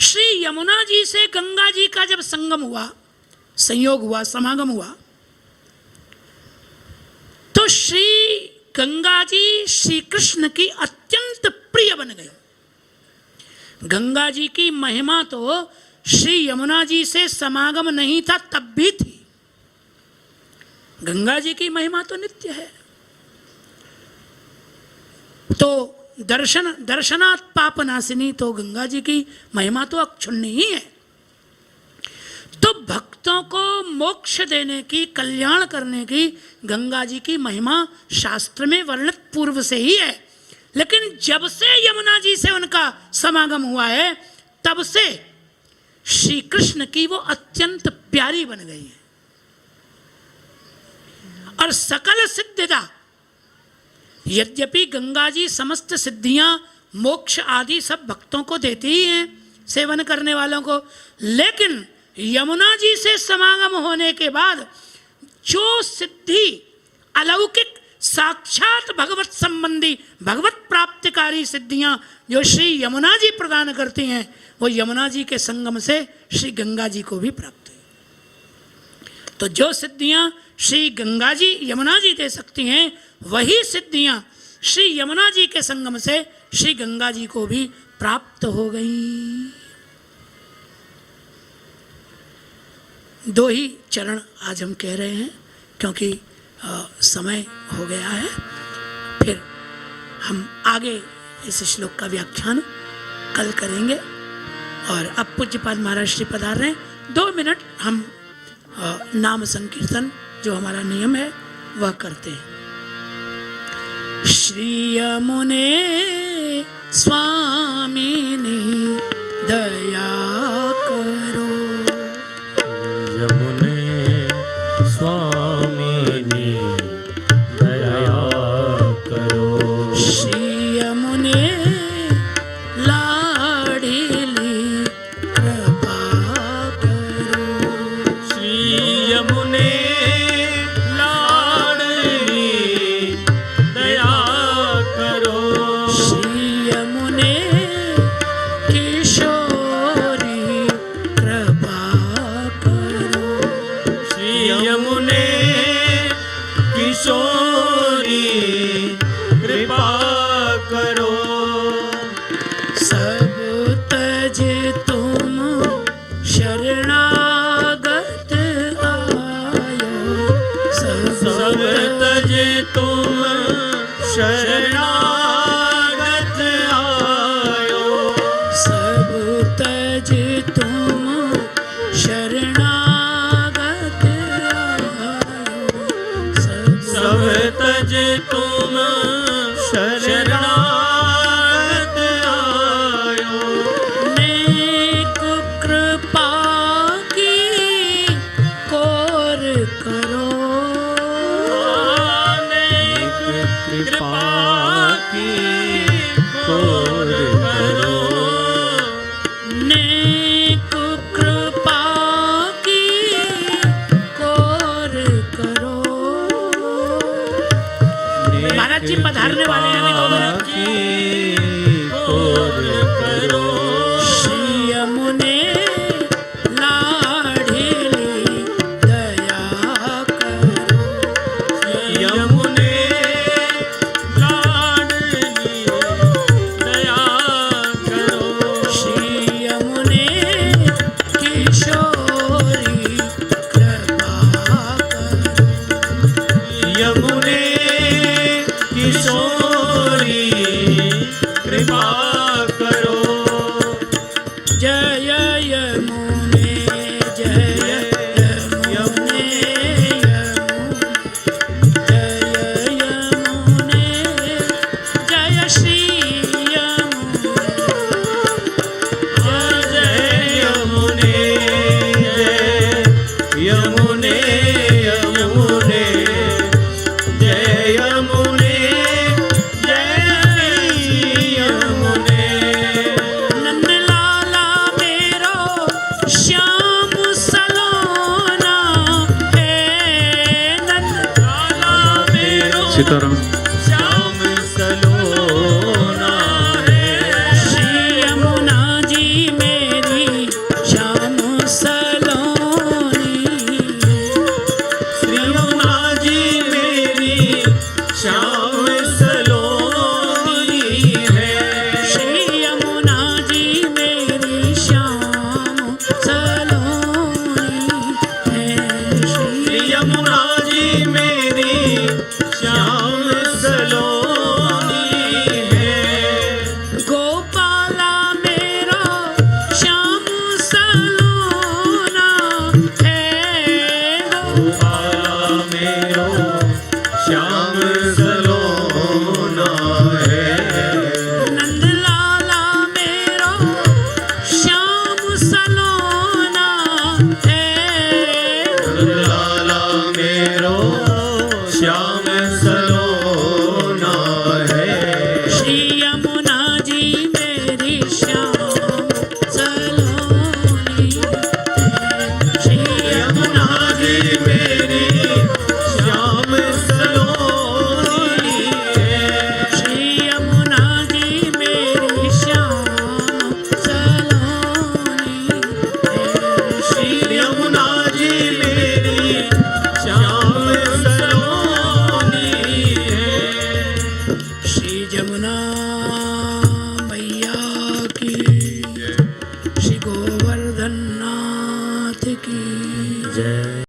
श्री यमुना जी से गंगा जी का जब संगम हुआ, संयोग हुआ, समागम हुआ, तो श्री गंगा जी श्री कृष्ण की अत्यंत प्रिय बन गई। गंगा जी की महिमा तो श्री यमुना जी से समागम नहीं था तब भी थी। गंगा जी की महिमा तो नित्य है। तो दर्शनात् पापनाशिनी, तो गंगा जी की महिमा तो अक्षुण्ण ही है। तो भक्तों को मोक्ष देने की, कल्याण करने की गंगा जी की महिमा शास्त्र में वर्णित पूर्व से ही है। लेकिन जब से यमुना जी से उनका समागम हुआ है, तब से श्री कृष्ण की वो अत्यंत प्यारी बन गई है। और सकल सिद्धिदा, यद्यपि गंगा जी समस्त सिद्धियां, मोक्ष आदि सब भक्तों को देती ही हैं, सेवन करने वालों को, लेकिन यमुना जी से समागम होने के बाद जो सिद्धि अलौकिक साक्षात भगवत संबंधी, भगवत प्राप्तिकारी सिद्धियां जो श्री यमुना जी प्रदान करती हैं, वो यमुना जी के संगम से श्री गंगा जी को भी प्राप्त हुई। तो जो सिद्धियां श्री गंगा जी यमुना जी दे सकती हैं, वही सिद्धियां श्री यमुना जी के संगम से श्री गंगा जी को भी प्राप्त हो गई। दो ही चरण आज हम कह रहे हैं, क्योंकि समय हो गया है। फिर हम आगे इस श्लोक का व्याख्यान कल करेंगे। और अब पूज्यपाद महाराज श्री पधार रहे हैं। 2 मिनट हम नाम संकीर्तन जो हमारा नियम है वह करते हैं। श्री यमुने स्वामिनी दया करो, यमुने स्वामिनी दया करो, श्री यमुने लाडली कृपा करो, श्री यमुने लाडली दया करो, श्री यमुने किशोरी कृपा करो, श्री यमुने किशोरी कृपा करो, सब तज तुम शरणागत आयो, सब तज तुम शरणागत आयो, सब तज तुम शरणागत आयो, सब तज तुम शरणागत आयो, नेक कृपा की कोर करो, अनेक कृपा की कोर करो, नेक कृपा की कोर करो। महाराज जी पधारने वाले हैं, अभी 2 मिनट। की कोर करो, श्री यमुने लाडली दया करो, यमुने लाडली दया करो, श्री यमुने किशोरी कृपा करो, यमुने करो। जय यमुने जय यमुने जय यमुने जय श्री यमुने जय यमुने यमुने यमुने जय यमुने जय यमुने। नंद लाला मेरो श्याम सलोना है नंद लाला मेरो सीताराम। श्याम सलोना है श्री यमुना जी मेरी श्याम सलोनी श्री यमुना जी मेरी श्याम सलोनी है। श्री यमुना जी मेरी श्याम सलोनी है श्री यमुना जी मेरी श्याम सलोनी है। गोपाला मेरा श्याम सलोना है गोपाला मेरो श्याम सलोना है। नंद लाला मेरो श्याम सलोना है लाला मेरो श्याम सलोना है। श्री यमुना जी मेरी श्याम सलोनी है श्री यमुना जी मेरी श्याम सलोनी है। श्री यमुना जी मेरी श्याम सलोनी है श्री यमुना जी मेरी श्याम सलोनी है। श्री जमुना मैया की श्री गोवर्धन नाथ की जय।